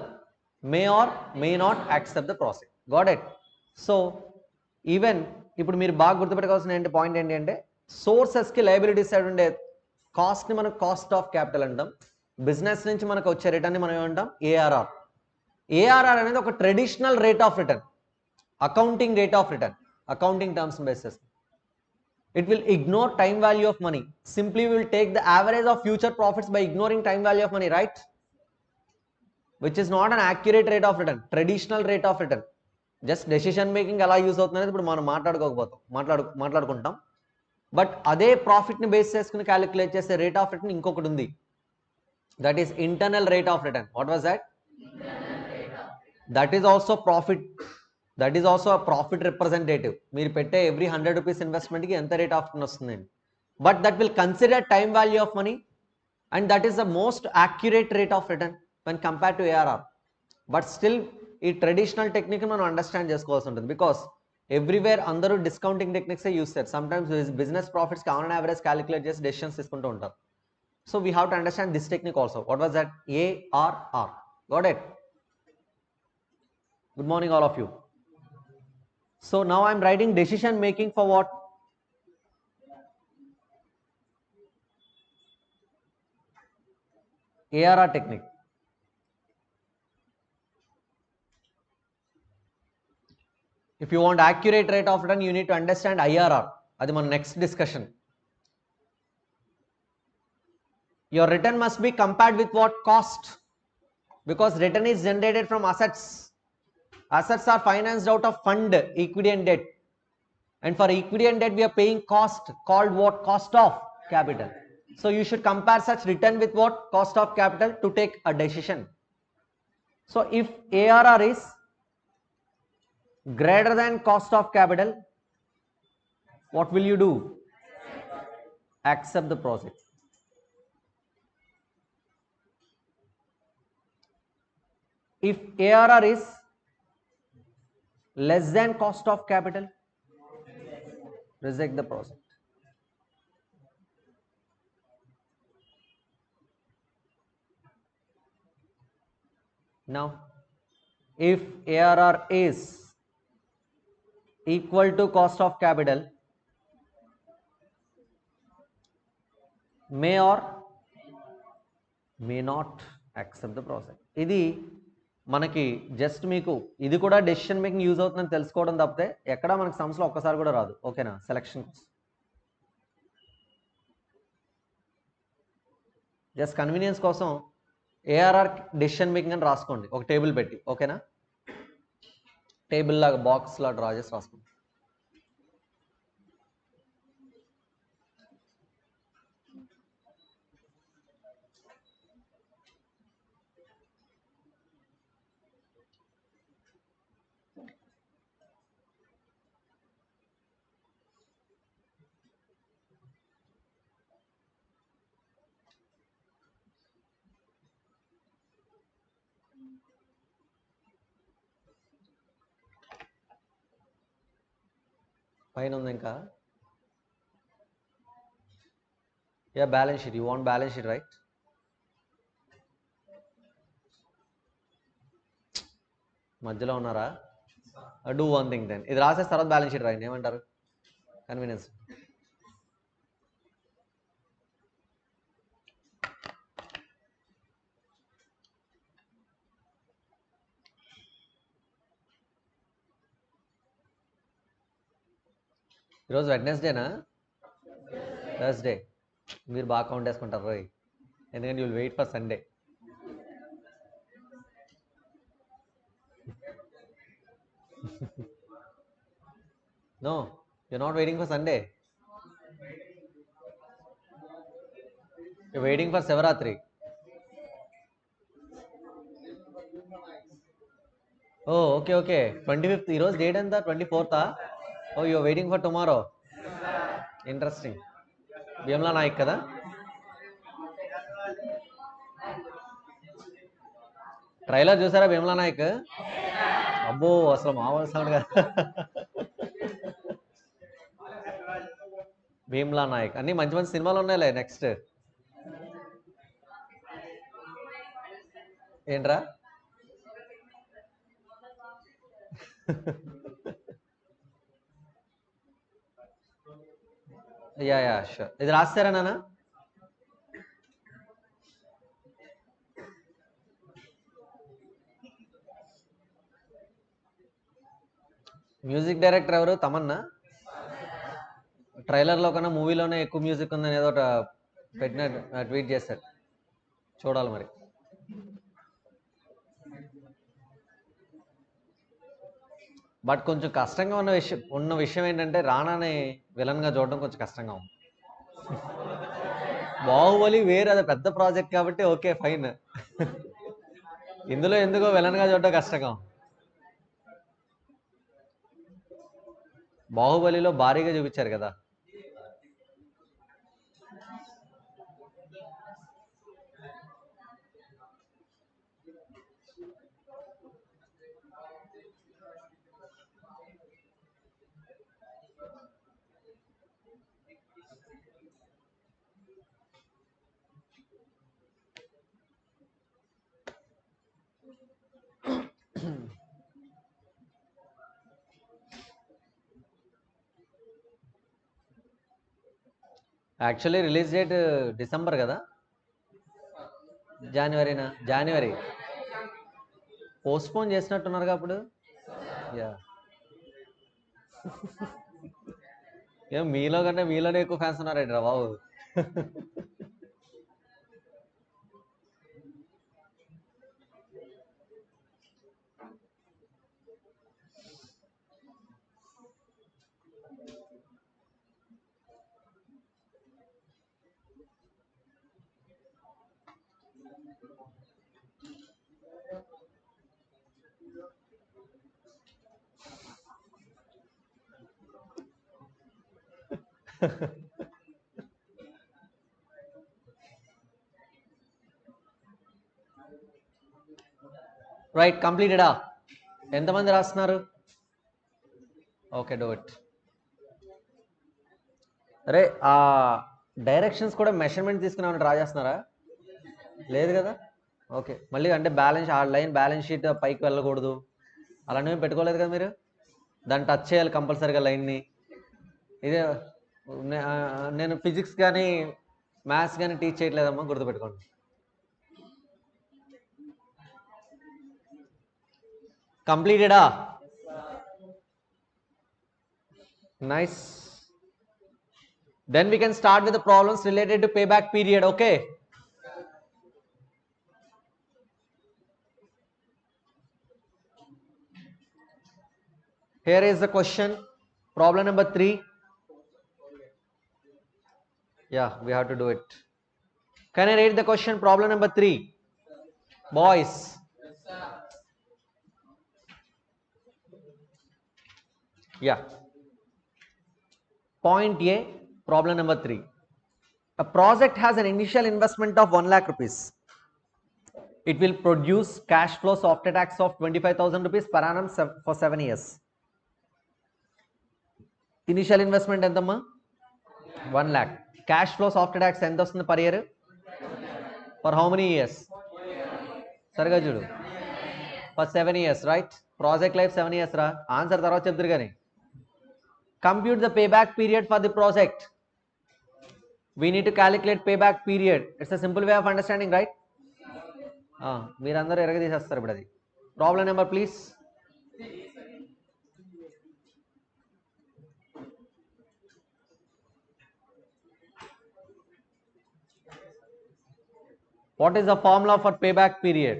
may or may not accept the project. Got it? So even ఇప్పుడు మీరు బాగా గుర్తుపెట్టుకోవాల్సిన point ఏంటి అంటే, సోర్సెస్కి liability side ఉండే కాస్ట్ని మనం cost of capital అంటాం. Business నుంచి మనకు వచ్చే రిటర్న్ని మనం ఏమంటాం? ఏఆర్ఆర్. ఏఆర్ఆర్ అనేది ఒక traditional rate of return, accounting rate of return, accounting terms basis. It will ignore time value of money. Simply we will take the average of future profits by ignoring time value of money, right? Which is not an accurate rate of return, traditional rate of return. Just decision making ఎలా use అవుతుందనేది ఇప్పుడు మనం మాట్లాడుకుంటాం. But అదే ప్రాఫిట్ని base చేసుకుని calculate చేసే rate of return ఇంకొకటి ఉంది. That is internal rate of return. What was that? That is also profit. That is also profit representative. మీరు పెట్టే ఎవ్రీ 100 రూపీస్ ఇన్వెస్ట్మెంట్కి ఎంత రేట్ ఆఫ్ రిటర్న్ వస్తుందండి. But that will consider time value of money and that is the most accurate rate of return when compare to ARR. But still ఈ traditional technique మనం understand చేసుకోవాల్సి ఉంటుంది. Because everywhere అందరూ discounting టెక్నిక్సే use చేస్తారు. Sometimes business ప్రాఫిట్స్కి on average calculate చేసి decisions తీసుకుంటూ ఉంటారు. So we have to understand this technique also. What was that? ARR. Got it? Good morning all of you. So now I am writing decision making for what? ARR technique. If you want accurate rate of return, you need to understand IRR. Adi మన next discussion. Your return must be compared with what? Cost. Because return is generated from assets. Assets are financed out of fund, equity and debt. And for equity and debt, we are paying cost called what? Cost of capital. So you should compare such return with what? Cost of capital to take a decision. So if ARR is greater than cost of capital, what will you do? Accept the project. If ARR is less than cost of capital, reject the project. Now, if ARR is equal to cost of capital, may or may not accept the project. ఇది మనకి just మీకు ఇది కూడా decision making use అవుతుందని తెలుసుకోవడం తప్పితే ఎక్కడ మనకి సమ్స్లో ఒక్కసారి కూడా రాదు. ఓకేనా? సెలక్షన్ జస్ట్ కన్వీనియన్స్ కోసం ఏఆర్ఆర్ డెసిషన్ మేకింగ్ అని రాసుకోండి ఒక టేబుల్ పెట్టి. ఓకేనా? టేబుల్ లాగా బాక్స్ లా డ్రా చేసి రాసుకోండి. పైన ఉంది ఇంకా. Yeah balance sheet. You want balance sheet right? మధ్యలో ఉన్నారా? Do one thing then. ఇది రాసేసి తర్వాత బ్యాలెన్స్ షీట్ రాయండి. ఏమంటారు? కన్వీనియన్స్. ఈరోజు వెడ్నెస్డేనా? థర్స్డే. మీరు బాగా కౌంట్ వేసుకుంటారు రోయ్, ఎందుకంటే you will wait for Sunday. No, you're not waiting for Sunday. You're waiting for Shivaratri. Oh, okay, okay. 25th. ఈ రోజు డేట్ ఎంత? 24th. Oh, you're waiting for tomorrow. Interesting. Bheemla Naik కదా? ట్రైలర్ చూసారా భీమ్లా నాయక్? అబ్బో అసలు మామూలు సౌండ్ కదా. భీమ్లా నాయక్ అన్ని మంచి మంచి సినిమాలు ఉన్నాయిలే. నెక్స్ట్ ఏంట్రా? Yeah yeah sure. ఇది రాస్తారా నాన్న? మ్యూజిక్ డైరెక్టర్ ఎవరు? తమన్నా. ట్రైలర్లో కన్నా మూవీలోనే ఎక్కువ మ్యూజిక్ ఉందని ఏదో పెట్టిన ట్వీట్ చేశాడు. చూడాలి మరి. బట్ కొంచెం కష్టంగా ఉన్న విషయం ఏంటంటే రానాని విలన్గా చూడడం కొంచెం కష్టంగా ఉంది. బాహుబలి వేరే, అది పెద్ద ప్రాజెక్ట్ కాబట్టి ఓకే ఫైన్. ఇందులో ఎందుకో విలన్గా చూడడం కష్టంగా ఉంది. బాహుబలిలో భారీగా చూపించారు కదా. యాక్చువల్లీ రిలీజ్ డేట్ డిసెంబర్ కదా? జనవరినా? జనవరి. పోస్ట్పోన్ చేసినట్టున్నారుగా అప్పుడు. యా ఏం మీలో కంటే మీలోనే ఎక్కువ ఫ్యాన్స్ ఉన్నారండి రా బాబు. రైట్, కంప్లీటెడా? ఎంతమంది రాస్తున్నారు? Okay, do it. అరే ఆ డైరెక్షన్స్ కూడా మెషర్మెంట్ తీసుకున్నామని డ్రా చేస్తున్నారా? లేదు కదా. ఓకే, మళ్ళీ అంటే బ్యాలెన్స్ ఆ లైన్ బ్యాలెన్స్ షీట్ పైకి వెళ్ళకూడదు అలాంటివి పెట్టుకోలేదు కదా మీరు. దాన్ని టచ్ చేయాలి కంపల్సరీగా లైన్ని. ఇదే నేను ఫిజిక్స్ కానీ మ్యాథ్స్ కానీ టీచ్ చేయట్లేదమ్మా, గుర్తుపెట్టుకోండి. కంప్లీటెడా? Nice. Then we can start with the problems related to payback period. Okay. Here is the question. Problem number 3. Yeah, we have to do it. Can I read the question? Problem number 3. Boys. Yeah. Point A, problem number 3. A project has an initial investment of 1 lakh rupees. It will produce cash flows after tax of 25,000 rupees per annum for 7 years. Initial investment ఎంతమ్మా? 1 lakh. Cash flows after tax ఎంత వస్తుంది per year? For how many years? సరిగా చూడు. For 7 years, right? Project life 7 years రా. Answer తర్వాత చెప్తారు కానీ. Compute the payback period for the project. We need to calculate payback period. It's a simple way of understanding, right? మీరందరూ ఎరగదీసేస్తారు ఇప్పుడు అది. Problem number please. What is the formula for payback period?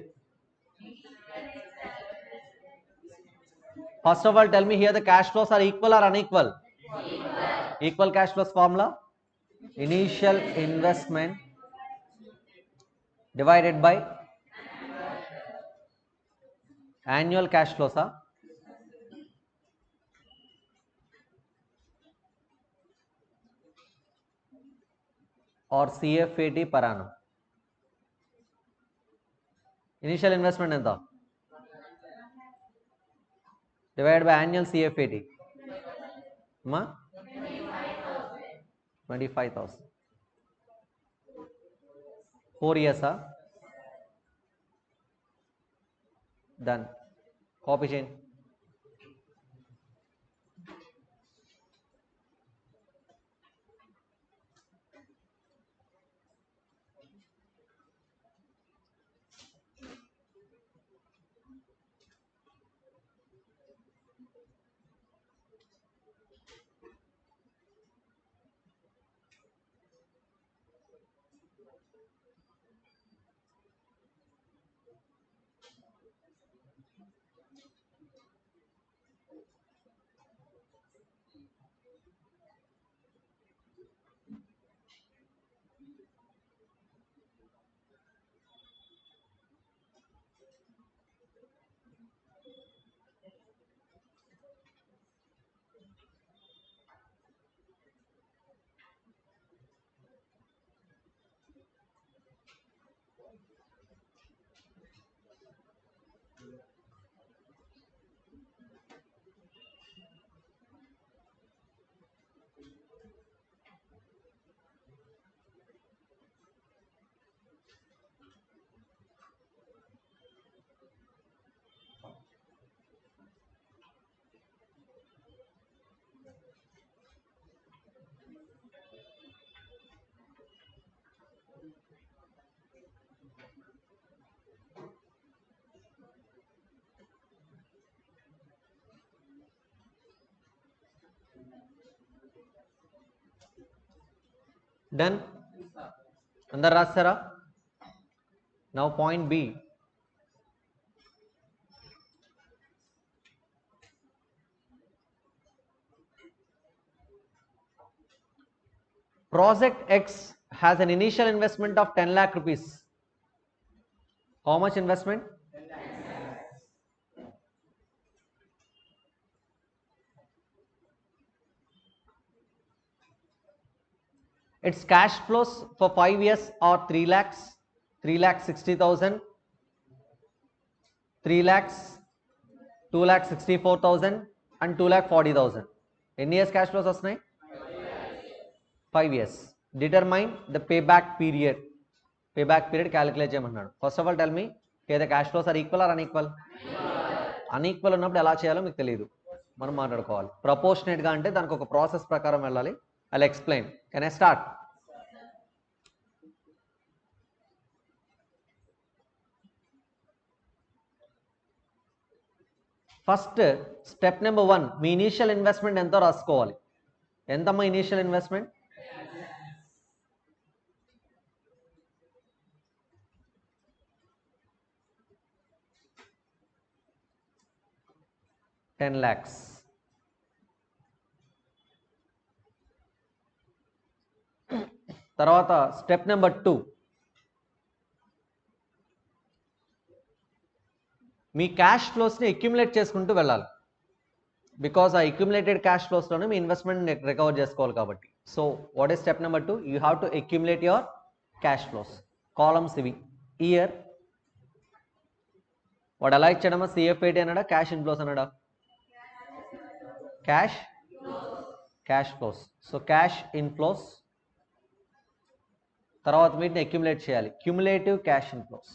First of all, tell me here the cash flows are equal or unequal? Equal cash flows formula. Initial investment divided by annual cash flows or CFAT per annum. Initial investment ఎంత? Divided by annual CFAT. Ma? 25,000. 4 years done. Copy chain. Done? Andaru rasara? Now point B. Project X has an initial investment of 10 lakh rupees. How much investment? 10 lakhs. Its cash flows for 5 years are 3 lakhs, 3 lakhs 60,000, 3 lakhs, 2 lakhs 64,000 and 2 lakh 40,000. Any years cash flows వస్తున్నాయి? 5 years. Determine the payback period. Payback period calculate చేయమన్నాడు. First of all tell me, the cash flows are equal or unequal? Unequal ఉన్నప్పుడు ఎలా చేయాలో మీకు తెలియదు, మనం మాట్లాడుకోవాలి. Proportionate గా అంటే దానికి ఒక ప్రాసెస్ ప్రకారం వెళ్ళాలి. I'll explain. Can I start? First step number 1, me initial investment ఎంతో రాసుకోవాలి. ఎంతమ్మా ఇనిషియల్ ఇన్వెస్ట్మెంట్? 10 lakhs. తర్వాత స్టెప్ నెంబర్ 2, మీ క్యాష్ ఫ్లోస్ని అక్యుములేట్ చేసుకుంటూ వెళ్ళాలి. బికాస్ ఆ అక్యుములేటెడ్ క్యాష్ ఫ్లోస్లోనే మీ ఇన్వెస్ట్మెంట్ రికవర్ చేసుకోవాలి కాబట్టి. So what is step number 2? You have to accumulate your cash flows. Columns ఇవి. ఇయర్ వాడు ఎలా ఇచ్చాడమ్మా? CF80 అన్నాడా, క్యాష్ ఇన్ఫ్లోస్ అన్నాడా? Cash flows. So cash inflows, తర్వాత వీటిని అక్యుములేట్ చేయాలి. Cumulative cash inflows.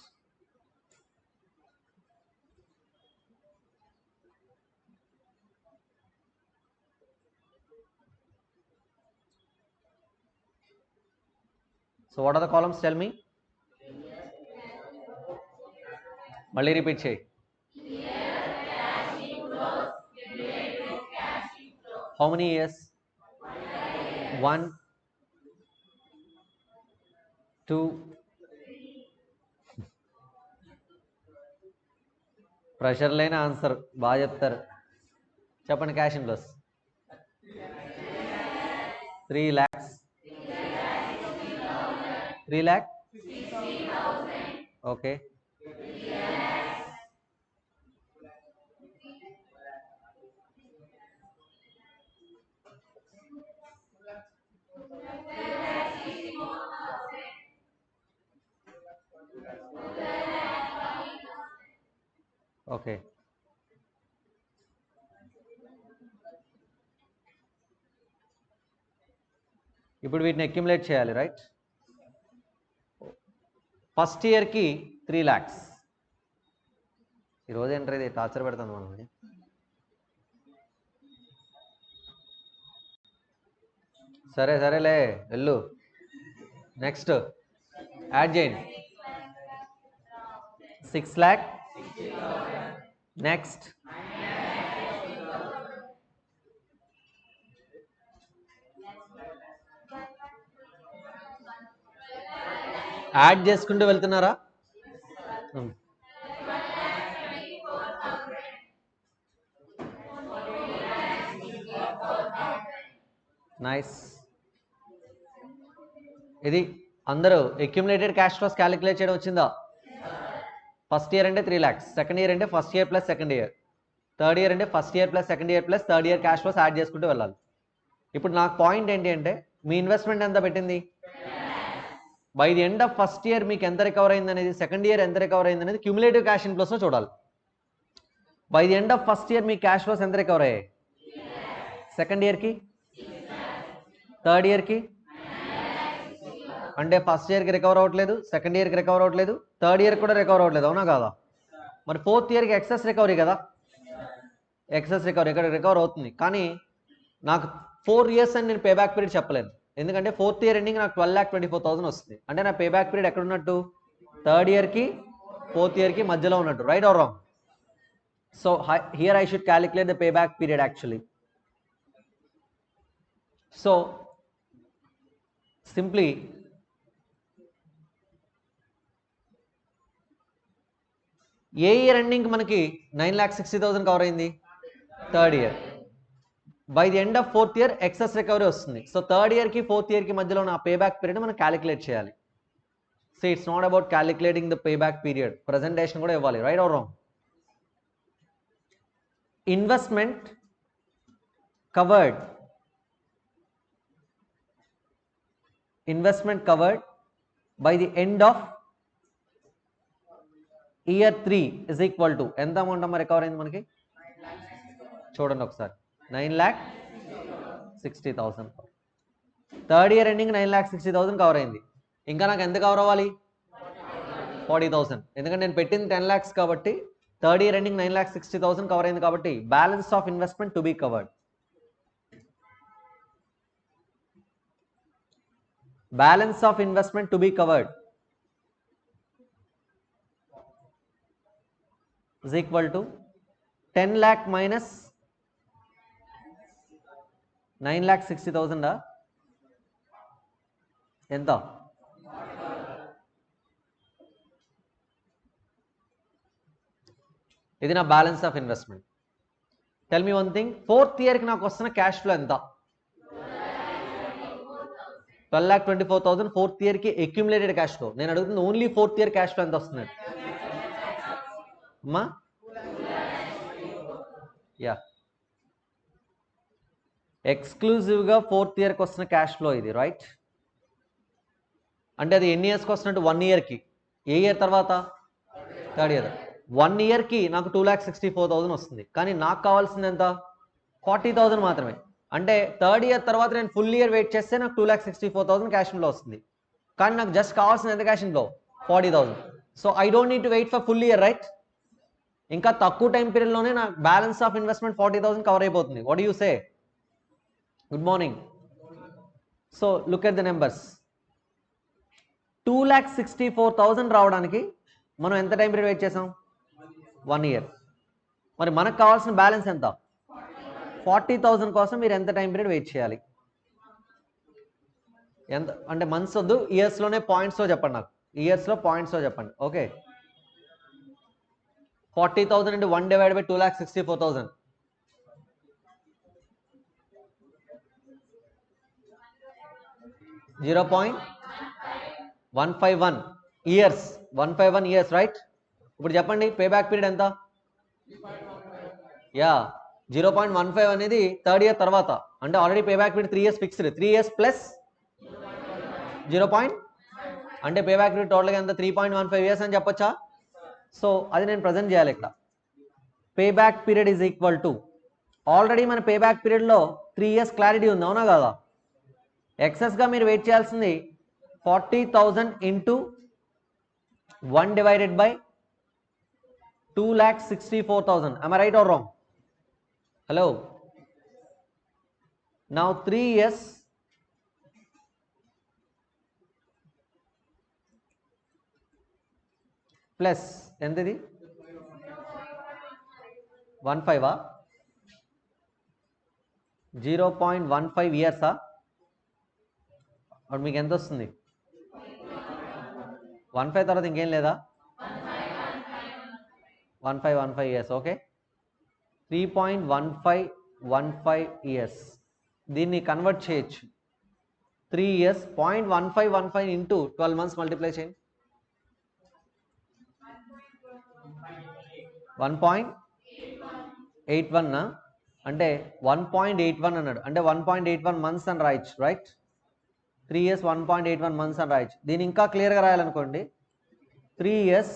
So what are the columns? Tell me. మళ్ళీ repeat చేయి. How many years? 1, 2. ప్రెషర్ లేని ఆన్సర్ బాగా చెప్తారు. చెప్పండి. Cash inflows 3 lakhs. 3 lakh? Okay. Okay. ఇప్పుడు వీటిని అక్యుములేట్ చేయాలి, రైట్? ఫస్ట్ ఇయర్కి 3 lakhs. ఈరోజు ఏంటో ఇది టార్చర్ పెడుతుంది మనల్ని. సరేలే వెళ్ళు. నెక్స్ట్ యాడ్ చేయండి. 6 lakh. నెక్స్ట్ యాడ్ చేసుకుంటూ వెళ్తున్నారా? నైస్. ఇది అందరూ అక్యుములేటెడ్ క్యాష్ ఫ్లోస్ క్యాలిక్యులేట్ చేయడం వచ్చిందా? ఫస్ట్ ఇయర్ అంటే 3 lakhs, సెకండ్ ఇయర్ అంటే first year plus second year, third year అంటే first year plus second year plus third year cash flows add చేసుకుంటూ వెళ్ళాలి. ఇప్పుడు నాకు పాయింట్ ఏంటి అంటే, మీ ఇన్వెస్ట్మెంట్ ఎంత పెట్టింది? By the end of first year మీకు ఎంత రికవర్ అయింది అనేది, సెకండ్ ఇయర్ ఎంత రికవర్ అయింది అనేది క్యూములేటివ్ క్యాష్ ఇన్ఫ్లోస్లో చూడాలి. By the end of first year me cash flows ఎంత రికవర్ అయ్యాయి? సెకండ్ ఇయర్కి, థర్డ్ ఇయర్కి, అంటే ఫస్ట్ ఇయర్కి రికవర్ అవ్వట్లేదు, సెకండ్ ఇయర్కి రికవర్ అవ్వట్లేదు, థర్డ్ ఇయర్ కూడా రికవర్ అవ్వట్లేదు, అవునా కాదా? మరి ఫోర్త్ ఇయర్కి ఎక్సెస్ రికవరీ కదా, ఎక్సెస్ రికవరీ ఇక్కడ రికవర్ అవుతుంది. కానీ నాకు 4 years అని నేను పేబ్యాక్ పీరియడ్ చెప్పలేను, ఎందుకంటే ఫోర్త్ ఇయర్ ఎండింగ్ నాకు 12,24,000 వస్తుంది. అంటే నా పేబ్యాక్ పీరియడ్ ఎక్కడ ఉన్నట్టు? థర్డ్ ఇయర్కి ఫోర్త్ ఇయర్కి మధ్యలో ఉన్నట్టు, right or wrong? So here I should calculate the payback period actually. So simply A year ending మనకి 9,60,000 కవర్ అయింది? Third year. By the end of fourth year excess recovery వస్తుంది. So third ఇయర్కి fourth ఇయర్కి మధ్యలో ఉన్న payback period మనం calculate చేయాలి. So it's not about calculating the payback period, presentation కూడా ఇవ్వాలి. Right or wrong? Investment covered by the end of year 3 is equal to ఎంత అమౌంట్ అమ్మ రికవర్ అయింది మనకి? చూడండి ఒకసారి, 9,60,000. థర్డ్ ఇయర్ ఎండింగ్ 9,60,000 కవర్ అయింది. ఇంకా నాకు ఎంత కవర్ అవ్వాలి? 40,000. ఎందుకంటే నేను పెట్టింది 10 lakhs కాబట్టి థర్డ్ ఇయర్ ఎండింగ్ 9,60,000 కవర్ అయింది కాబట్టి balance of investment to be covered. Balance of investment to be covered is equal to 10 lakh minus 9,60,000. ఎంత? ఇది నా balance of investment. Tell me one thing, fourth ఇయర్కి నాకు వస్తున్న క్యాష్ ఫ్లో ఎంత? 12,24,000 fourth ఇయర్కి అక్యుములేటెడ్ క్యాష్ ఫ్లో. నేను అడుగుతుంది only fourth year cash flow ఎంత వస్తుంది అమ్మా? యా, ఎక్స్క్లూజివ్గా ఫోర్త్ ఇయర్కి వస్తున్న క్యాష్ ఫ్లో ఇది. రైట్? అంటే అది ఎన్ని ఇయర్స్కి వస్తున్నట్టు? 1 ఇయర్కి. ఏ ఇయర్ తర్వాత? Third year. 1 ఇయర్కి నాకు 2,64,000 వస్తుంది. కానీ నాకు కావాల్సింది ఎంత? 40,000 మాత్రమే. అంటే థర్డ్ ఇయర్ తర్వాత నేను ఫుల్ ఇయర్ వెయిట్ చేస్తే నాకు 2,64,000 క్యాష్ ఫ్లో వస్తుంది. కానీ నాకు జస్ట్ కావాల్సిన ఎంత cash flow? 40,000. So I don't need to wait for full year. Right? ఇంకా తక్కువ టైం పీరియడ్లోనే నా బ్యాలెన్స్ ఆఫ్ ఇన్వెస్ట్మెంట్ 40,000 కవర్ అయిపోతుంది. What do you say? Good morning. So look at the numbers. 2,64,000 రావడానికి మనం ఎంత టైం పీరియడ్ వెయిట్ చేసాం? 1 year. మరి మనకు కావాల్సిన బ్యాలెన్స్ ఎంత? 40,000 కోసం మీరు ఎంత టైం పీరియడ్ వెయిట్ చేయాలి? ఎంత అంటే మంత్స్ వద్దు, ఇయర్స్లోనే పాయింట్స్లో చెప్పండి నాకు. ఇయర్స్లో పాయింట్స్లో చెప్పండి. Okay, 40,000 into 1 divided by 2,64,000. 0.151 years. 151 years. Right? ఇప్పుడు చెప్పండి పేబ్యాక్ పీరియడ్ ఎంత? యా, 0.15 అనేది థర్డ్ ఇయర్ తర్వాత. అంటే already payback period 3 years fixed. 3 years plus 0. అంటే పేబ్యాక్ పీరియడ్ టోటల్గా ఎంత? 3.15 ఇయర్స్ అని చెప్పొచ్చా? సో అది నేను ప్రజెంట్ చేయాలి ఇక్కడ. Payback period is equal to, already మన పేబ్యాక్ పీరియడ్లో 3 ఇయర్స్ క్లారిటీ ఉంది, అవునా కదా? ఎక్సెస్గా మీరు వెయిట్ చేయాల్సింది 40,000 into 1 divided by 2,64,000. am I right or wrong? Hello? Now 3 years plus ఎంత ఇది? 15 0.15 ఇయర్సా? అప్పుడు మీకు ఎంత వస్తుంది? 15 తర్వాత ఇంకేం లేదా? 15 ఇయర్స్. Okay, 3.15 years. దీన్ని కన్వర్ట్ చేయొచ్చు. 3 ఇయర్స్ 0.1515 ఇంటూ 12 months మల్టిప్లై చేయండి. 1.81 అంటే 1.81 అన్నాడు. అంటే 1.81 months అని రాయొచ్చు. రైట్? 3 years 1.81 months అని రాయొచ్చు. దీన్ని ఇంకా క్లియర్గా రాయాలనుకోండి, 3 years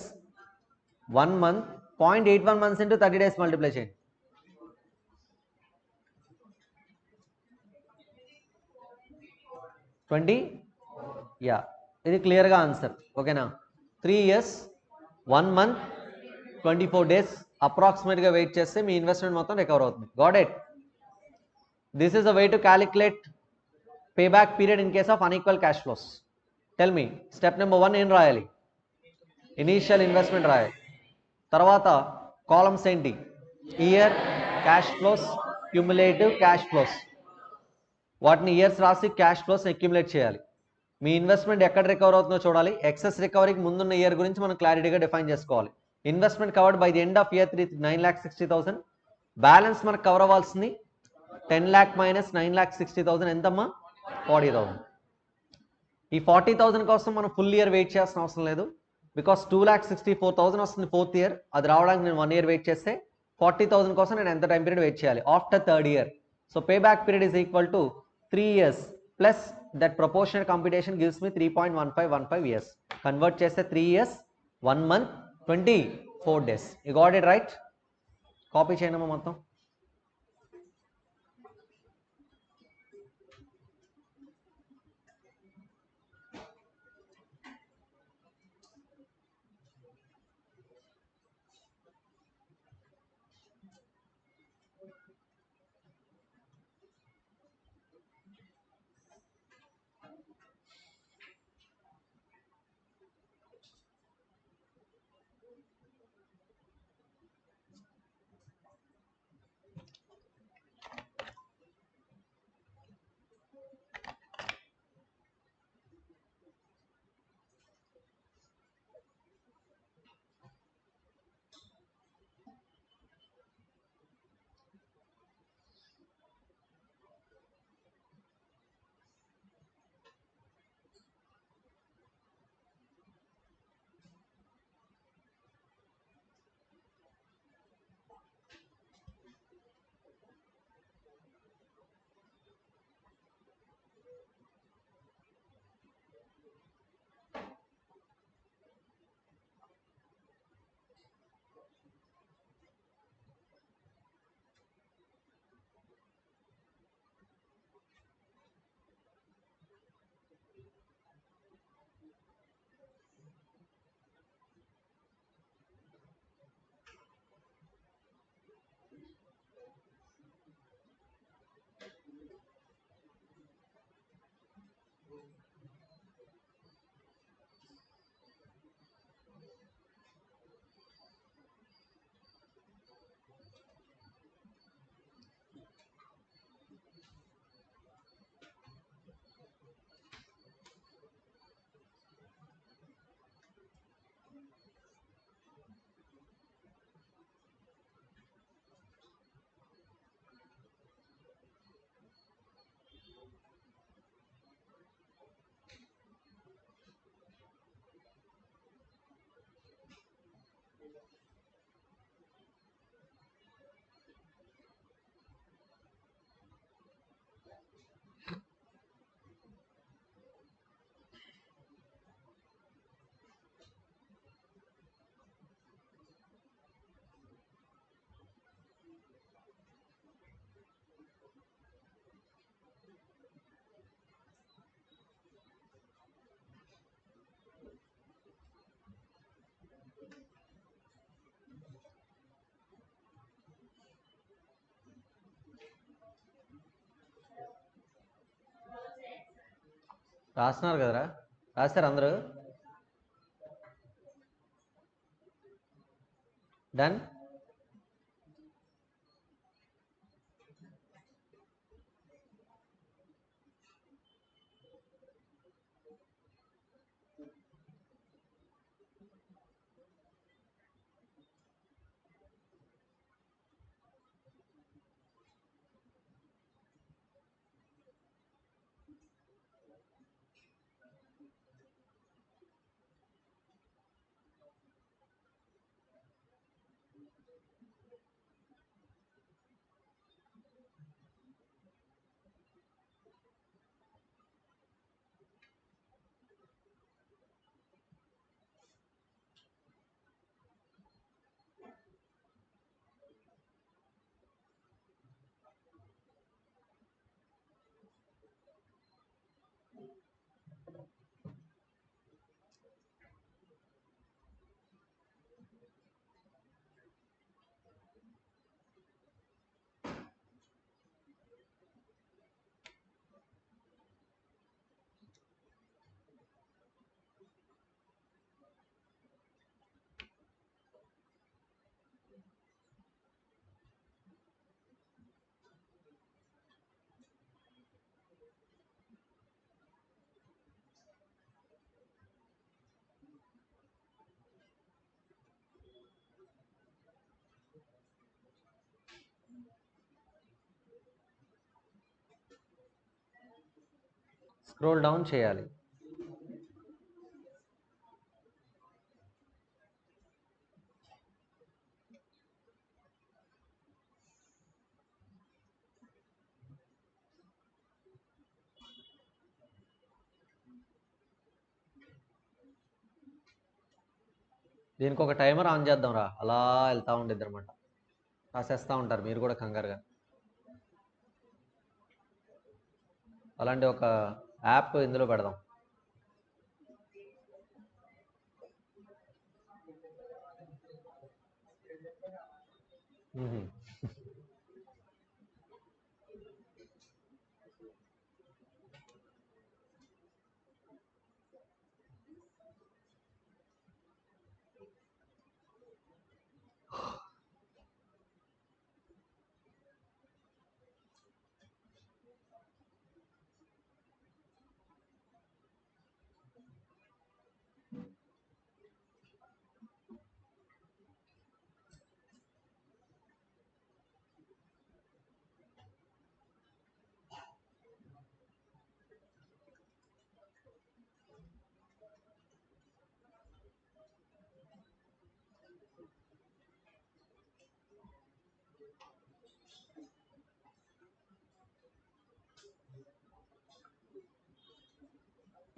1 month 0.81 months into 30 days multiply చేయండి. 20. యా, ఇది క్లియర్గా ఆన్సర్. ఓకేనా? 3 years 1 month 24 days అప్రాక్సిమేట్గా వెయిట్ చేస్తే మీ ఇన్వెస్ట్మెంట్ మొత్తం రికవర్ అవుతుంది. Got it? This is a way to calculate payback period in case of unequal cash flows. Tell me, step number 1 ఏం రాయాలి? ఇనీషియల్ ఇన్వెస్ట్మెంట్ రాయాలి. తర్వాత కాలమ్స్ ఏంటి? Year cash flows, cumulative cash flows. వాటిని years రాసి cash flows accumulate చేయాలి. మీ investment ఎక్కడ recover అవుతుందో చూడాలి. ఎక్సెస్ రికవరీకి ముందున్న ఇయర్ గురించి మనం క్లారిటీగా డిఫైన్ చేసుకోవాలి. Investment covered by the end of year 3 9,60,000. Balance మనకు కవర్ అవ్వాల్సింది 10 lakh మైనస్ 9,60,000 ఎంతమ్మా? 40,000. ఈ 40,000 కోసం మనం ఫుల్ ఇయర్ వెయిట్ చేయాల్సిన అవసరం లేదు. బికాస్ 2,64,000 వస్తుంది ఫోర్త్ ఇయర్. అది రావడానికి నేను 1 year వెయిట్ చేస్తే 40,000 కోసం నేను ఎంత టైం పీరియడ్ వెయిట్ చేయాలి? After third year. So pay back period is equal to 3 years plus that proportional computation gives me 3.1515 years. Convert చేస్తే 3 years 1 month 24 days. You got it right? Copy చేయనమ్మా మొత్తం. రాస్తున్నారు కదరా? రాస్తారు అందరూ? డన్. స్క్రోల్ డౌన్ చేయాలి. దీనికి ఒక టైమర్ ఆన్ చేద్దాం రా, అలా వెళ్తూ ఉండేది అనమాట. రాసేస్తూ ఉంటారు మీరు కూడా కంగారుగా. అలాంటి ఒక యాప్ ఇందులో పెడదాం.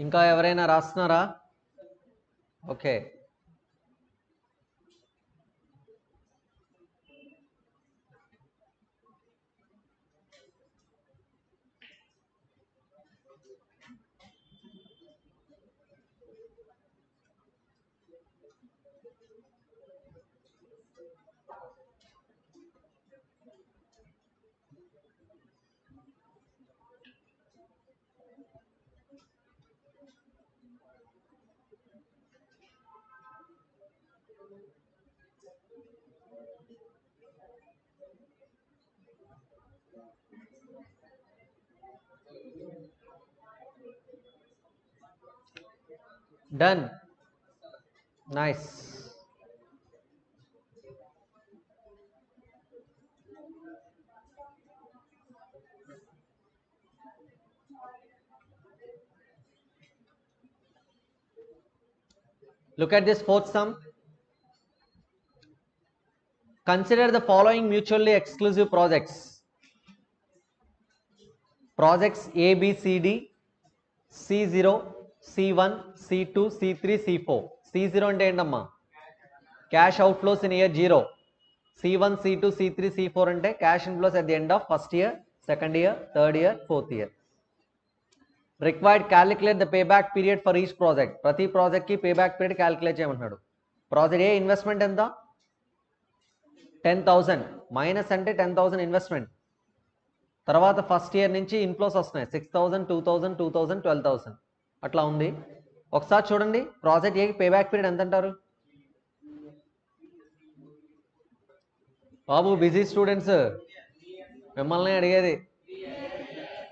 ఇంకా ఎవరైనా రాస్తున్నారా? Okay. Done. Nice. Look at this fourth sum. Consider the following mutually exclusive projects. Projects A, B, C, D, C0, C1, C2, C3, C4. C0 అంటే ఏంటమ్మా? Cash outflows in year 0. C1, C2, C3, C4 అంటే cash inflows at the end of first year, second year, third year, fourth year. Required calculate the payback period for each project. ప్రతి project కి payback period calculate చేయమంటున్నాడు. Project ఏ investment ఎంత? 10,000 minus అంటే 10,000 investment. తర్వాత first year నుంచి inflows వస్తున్నాయి 6,000, 2,000, 2,000, 12,000 అట్లా ఉంది. ఒకసారి చూడండి ప్రాజెక్ట్ ఏ పేబ్యాక్ పీరియడ్ ఎంత అంటారు? బాబు బిజీ స్టూడెంట్స్ మిమ్మల్ని అడిగేది,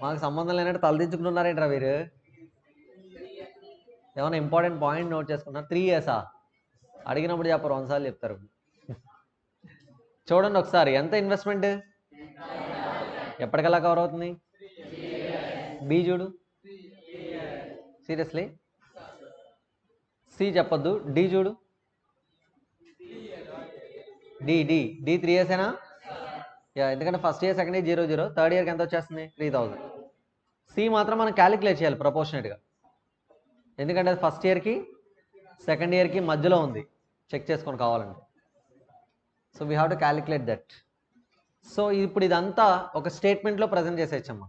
మాకు సంబంధం లేనట్టు తలదించుకుంటున్నారేంట్రా మీరు? ఏమైనా ఇంపార్టెంట్ పాయింట్ నోట్ చేసుకున్నారు? 3 yearsా? అడిగినప్పుడు చెప్పరు, 1 సార్లు చెప్తారు. చూడండి ఒకసారి ఎంత ఇన్వెస్ట్మెంట్, ఎప్పటికల్లా కవర్ అవుతుంది? బి చూడు, సీరియస్లీ సి చెప్పొద్దు, డి చూడు. డి 3 yearsేనా? యా, ఎందుకంటే first year, second year 0, 0, third ఇయర్కి ఎంత వచ్చేస్తుంది? 3,000. సి మాత్రం మనం క్యాలిక్యులేట్ చేయాలి ప్రపోర్షనేట్గా, ఎందుకంటే అది ఫస్ట్ ఇయర్కి సెకండ్ ఇయర్కి మధ్యలో ఉంది, చెక్ చేసుకొని కావాలంటే. So we have to calculate that. సో ఇప్పుడు ఇదంతా ఒక స్టేట్మెంట్లో ప్రజెంట్ చేసేయచ్చమ్మా.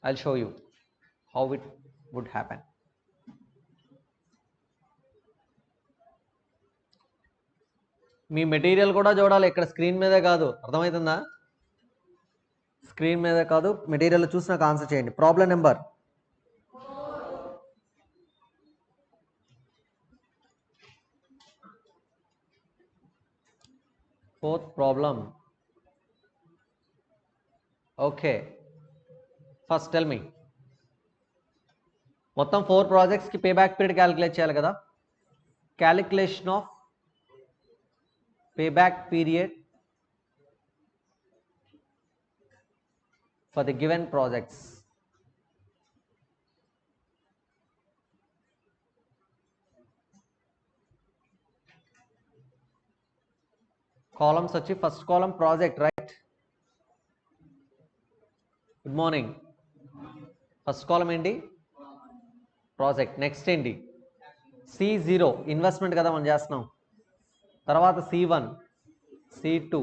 I'll show you how it would happen. మీ మెటీరియల్ కూడా చూడాలి ఇక్కడ, స్క్రీన్ మీదే కాదు, అర్థమవుతుందా? స్క్రీన్ మీదే కాదు, మెటీరియల్ చూసి నాకు ఆన్సర్ చేయండి. Problem number 4th problem. Okay, first tell me. మొత్తం 4 ప్రాజెక్ట్స్కి పేబ్యాక్ పీరియడ్ క్యాలిక్యులేట్ చేయాలి కదా. Calculation of payback period for the given projects. Columns వచ్చి first column project, right? Good morning. First column ఏంటి? ప్రాజెక్ట్. నెక్స్ట్ ఏంటి? C0 investment కదా మనం చేస్తున్నాం. తర్వాత C1, C2,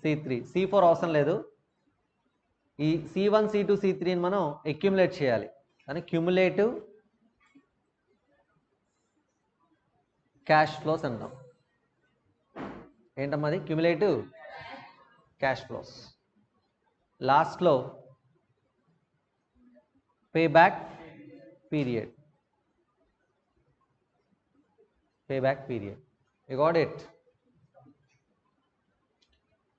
C3, C4 అవసరం లేదు. ఈ C1, C2, C3ని మనం అక్యుములేట్ చేయాలి. కానీ క్యుములేటివ్ క్యాష్ ఫ్లోస్ అంటాం. ఏంటమ్మా అది? Cumulative cash flows. లాస్ట్లో payback period. Payback period. You got it?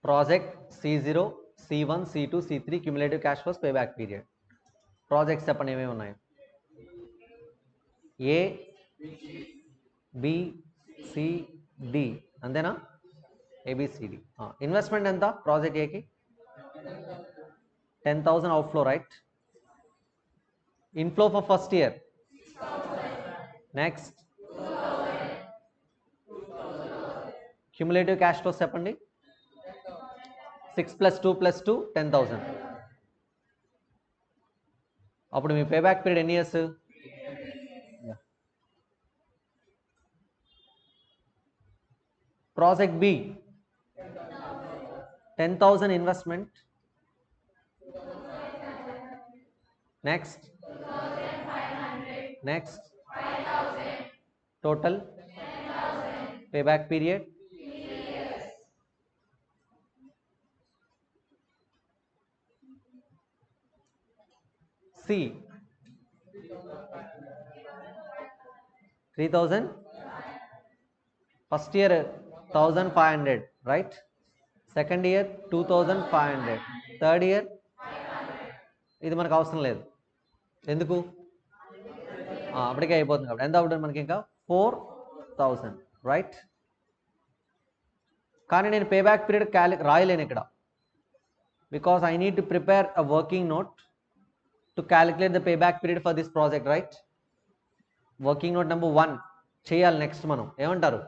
Project C0, C1, C2, C3 cumulative cash flows payback period. Projects చెప్పండి ఏమేమి ఉన్నాయి? A, B, C, D అంతేనా? ABCD. ఇన్వెస్ట్మెంట్ ఎంత ప్రాజెక్ట్ ఏకి? 10,000 outflow, right? Inflow for first year. Next cumulative cash flows చెప్పండి. 6 + 2 + 2 10,000. అప్పుడు మీ payback period ఎన్ని years? Project B 10,000 investment. Next total payback period C 3,000. First year 1,500, right? Second year 2,500. Third year ఇది మనకు అవసరం లేదు. ఎందుకు? అప్పటికే అయిపోతుంది కాబట్టి. ఎంత అవుతుంది మనకి? ఇంకా 4,000, రైట్? కానీ నేను పేబ్యాక్ పీరియడ్ రాయలేను ఇక్కడ, because I need to prepare a working note to calculate the payback period for this project, right? Working note number 1 చేయాలి. నెక్స్ట్ మనం ఏమంటారు?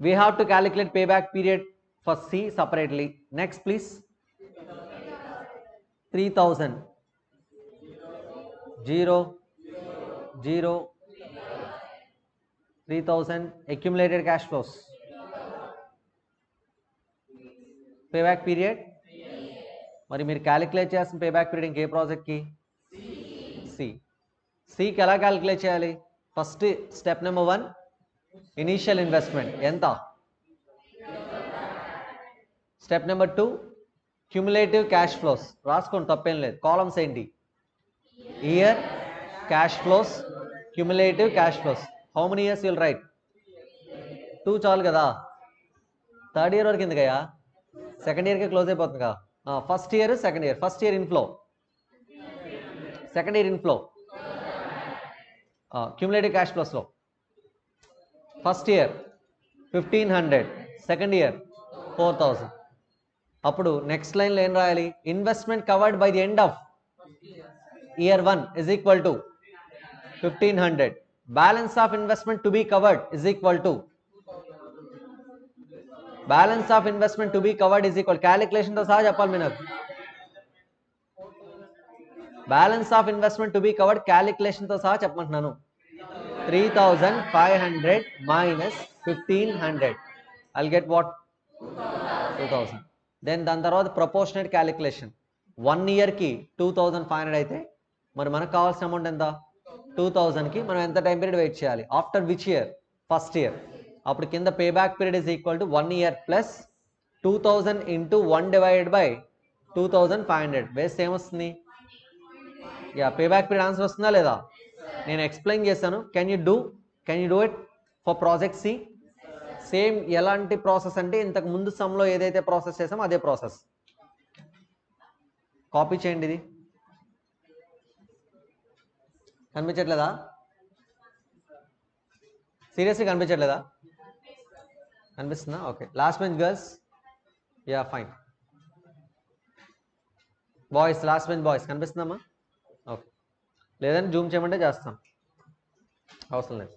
We have to calculate payback period for C separately. Next please. 3,000 0 0 3,000 accumulated cash flows. Payback period మరి మీరు calculate చేసిన payback period ఇంకే ప్రాజెక్ట్కి? సికి ఎలా క్యాలిక్యులేట్ చేయాలి? First step number 1 initial investment ఎంత? Step number 2 cumulative cash flows. రాసుకోండి, తప్పేం లేదు. కాలమ్స్ ఏంటి? Year, cash flows, cumulative cash flows. How many years will right? 2 చాలు కదా. థర్డ్ ఇయర్ వరకు ఎందుకయ్యా? సెకండ్ ఇయర్కే క్లోజ్ అయిపోతుంది కదా. First year, second year. First year inflow, second year inflow. Cumulative cash ఫ్లోస్లో ఫస్ట్ ఇయర్ 1,500, సెకండ్ ఇయర్ 4,000. అప్పుడు next లైన్లో ఏం రాయాలి? Investment covered by the end of year 1 is equal to 1,500. Balance of investment to be covered is equal to balance of investment to be covered is equal. క్యాలిక్యులేషన్తో సహా చెప్పాలి మీరు నాకు. Balance of investment to be covered క్యాలిక్యులేషన్తో సహా చెప్పమంటున్నాను. 3,500 minus 1,500. I'll get what? 2,000. Then దాని తర్వాత proportionate calculation. 1 ఇయర్కి 2,500 అయితే మరి మనకు కావాల్సిన అమౌంట్ ఎంత? 2,000కి మనం ఎంత టైం పీరియడ్ వెయిట్ చేయాలి? After which year? First year. అప్పుడు కింద payback period is equal to 1 year plus 2,000 into 1 divided by 2,500 వేస్తే ఏమొస్తుంది? పేబ్యాక్ పీరియడ్ ఆన్సర్ వస్తుందా లేదా? నేను ఎక్స్ప్లెయిన్ చేశాను. Can you do it for project C? Same ఎలాంటి ప్రాసెస్ అంటే ఇంతకు ముందు సమ్లో ఏదైతే ప్రాసెస్ చేసామో అదే ప్రాసెస్. కాపీ చేయండి. ఇది కనిపించట్లేదా? సీరియస్లీ కనిపించట్లేదా? కనిపిస్తుందా? Okay. Last bench girls, yeah fine. Boys, last bench boys కనిపిస్తుందమ్మా? ఓకే. లేదని జూమ్ చేయమంటే చేస్తాం, అవసరం లేదు.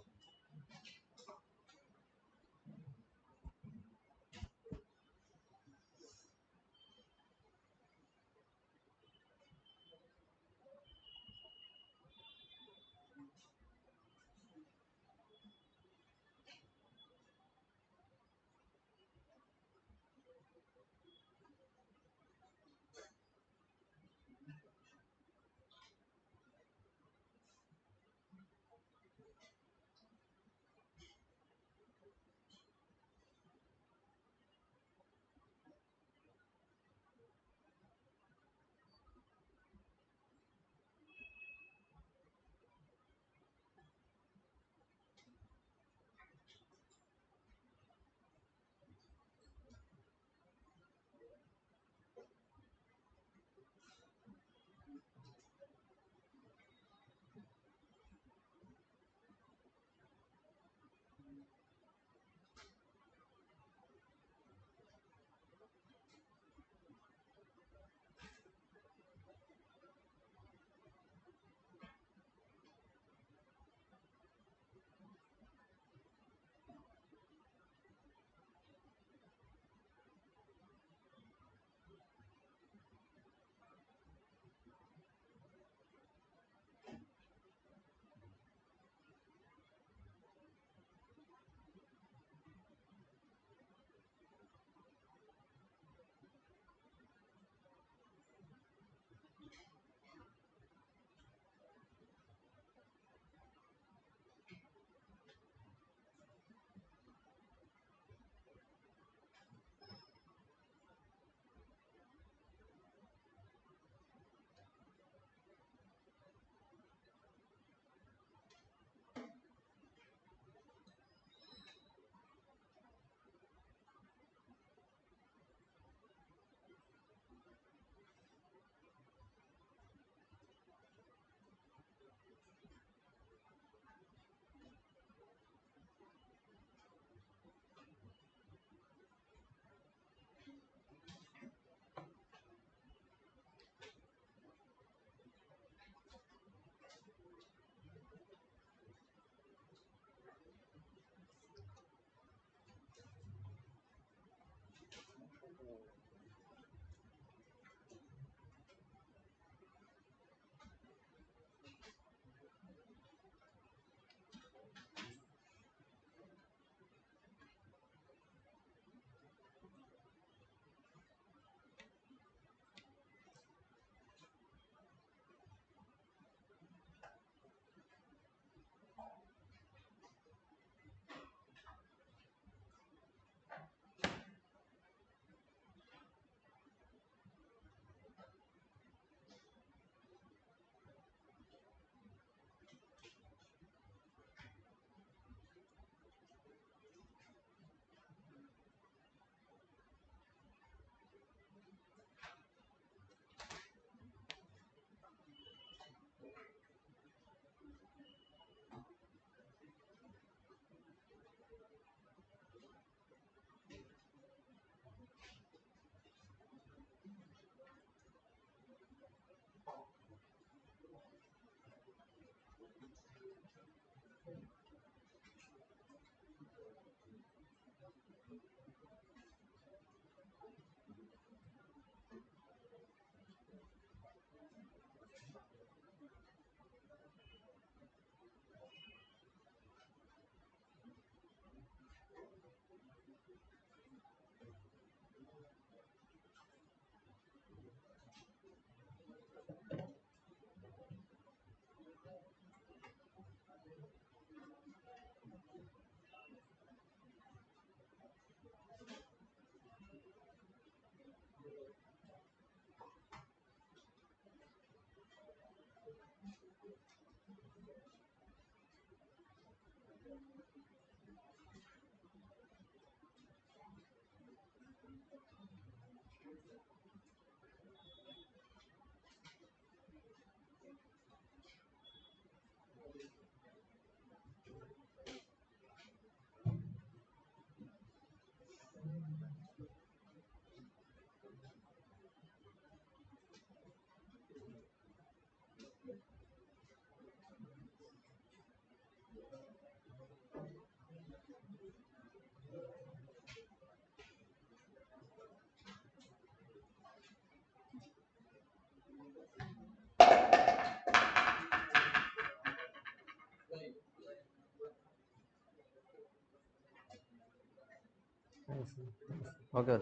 ఓకే.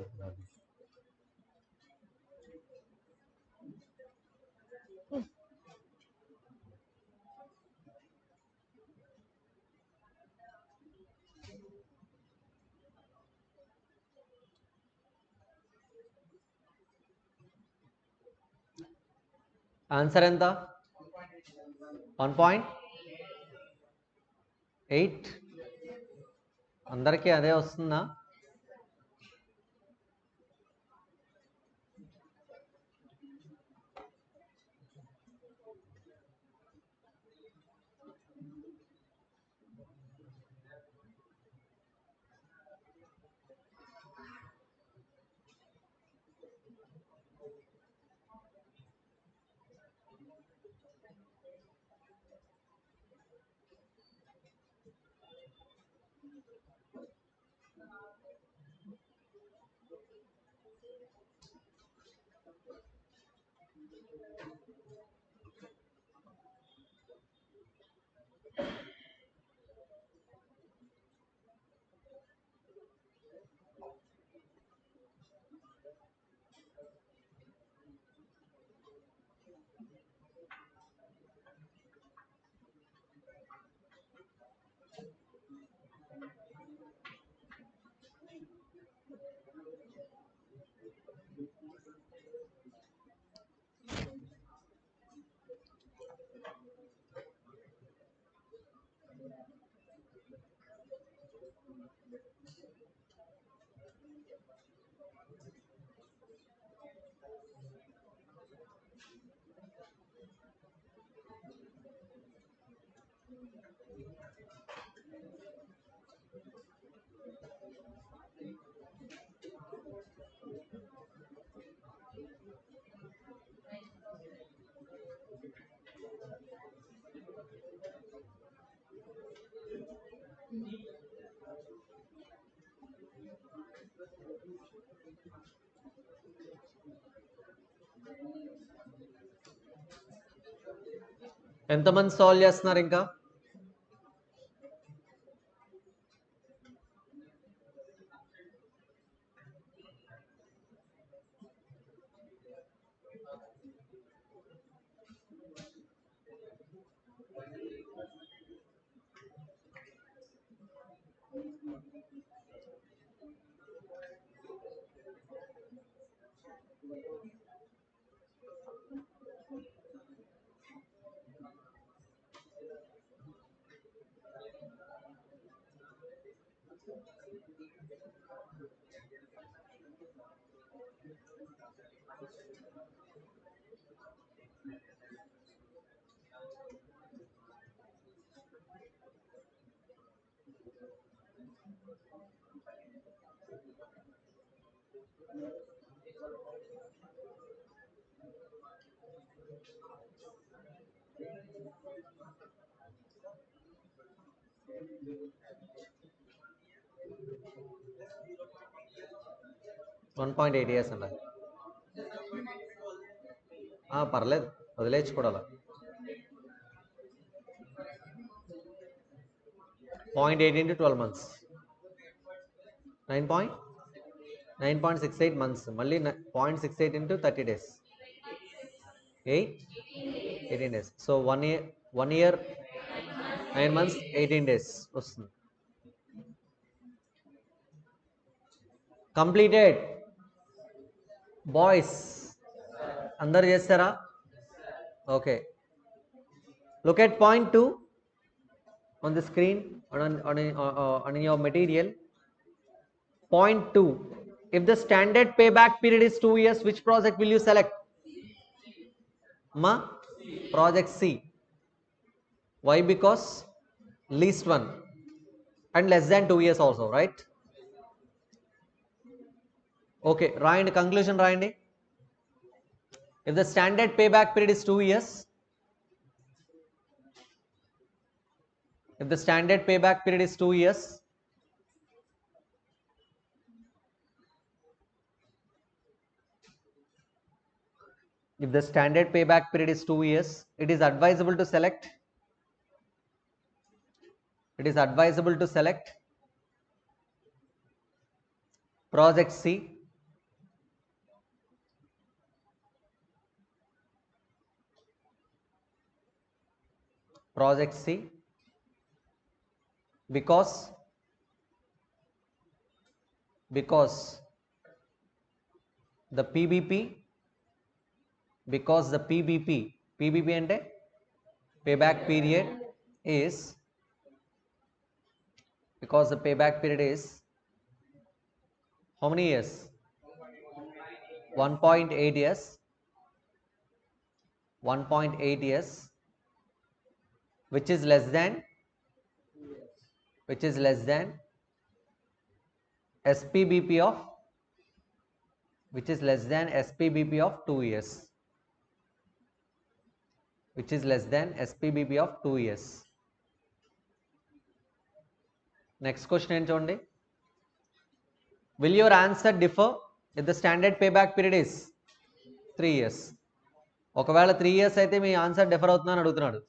ఆన్సర్ ఎంత? 1.8. అందరికీ అదే వస్తుందా? ఎంతమంది సాల్వ్ చేస్తున్నారు ఇంకా? $1.8 అండి. పర్లేదు, వదిలేసుకోవడాల. 0.8 into 12 months 9.68 months. మళ్ళీ 0.68 into 30 days 18 days. So 1 year 9 months 18 days వస్తుంది. కంప్లీటెడ్ బాయ్స్, అందరు చేస్తారా? Okay, look at point 2 on the screen on your material. Point 2, if the standard payback period is 2 years, which project will you select? Project C. Why? Because least one and less than 2 years also, right? Okay, రాయండి, conclusion రాయండి. If the standard payback period is 2 years, if the standard payback period is 2 years, if the standard payback period is 2 years, it is advisable to select Project C. Project C. Because the PBP, PBP ante payback period is, because the payback period is how many years? 1.8 years. 1.8 years, which is less than SPBP of, which is less than SPBP of 2 years. Which is less than SPBP of 2 years. Next question ఏంటి చూడండి. Will your answer differ if the standard payback period is 3 years? ఒకవేళ 3 years అయితే మీ answer differ అవుతుందని అడుగుతున్నాడు.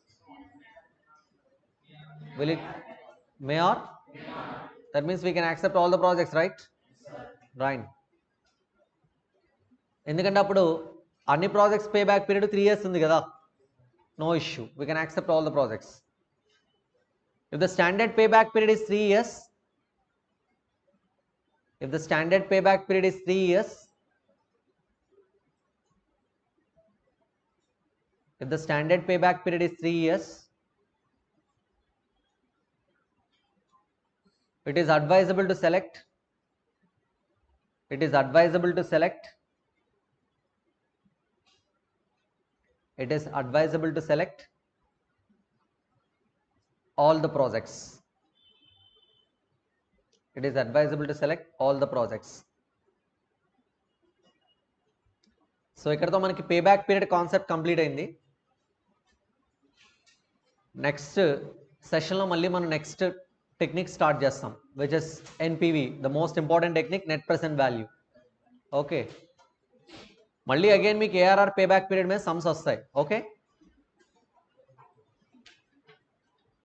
Will it may or? That means we can accept all the projects, right? Right. ఎందుకంటే అప్పుడు అన్ని projects payback period 3 years ఉంది కదా. No issue. We can accept all the projects. If the standard payback period is 3 years, if the standard payback period is 3 years, if the standard payback period is 3 years, it is advisable to select, it is advisable to select, it is advisable to select all the projects. It is advisable to select all the projects. So ఇక్కడతో మనకి payback period concept complete అయింది. Next సెషన్లో మళ్ళీ మనం next technique start చేస్తాం, which is NPV, the most important technique, net present value. Okay, మళ్ళీ again మీకు ARR payback period మీద సమ్స్ వస్తాయి. ఓకే.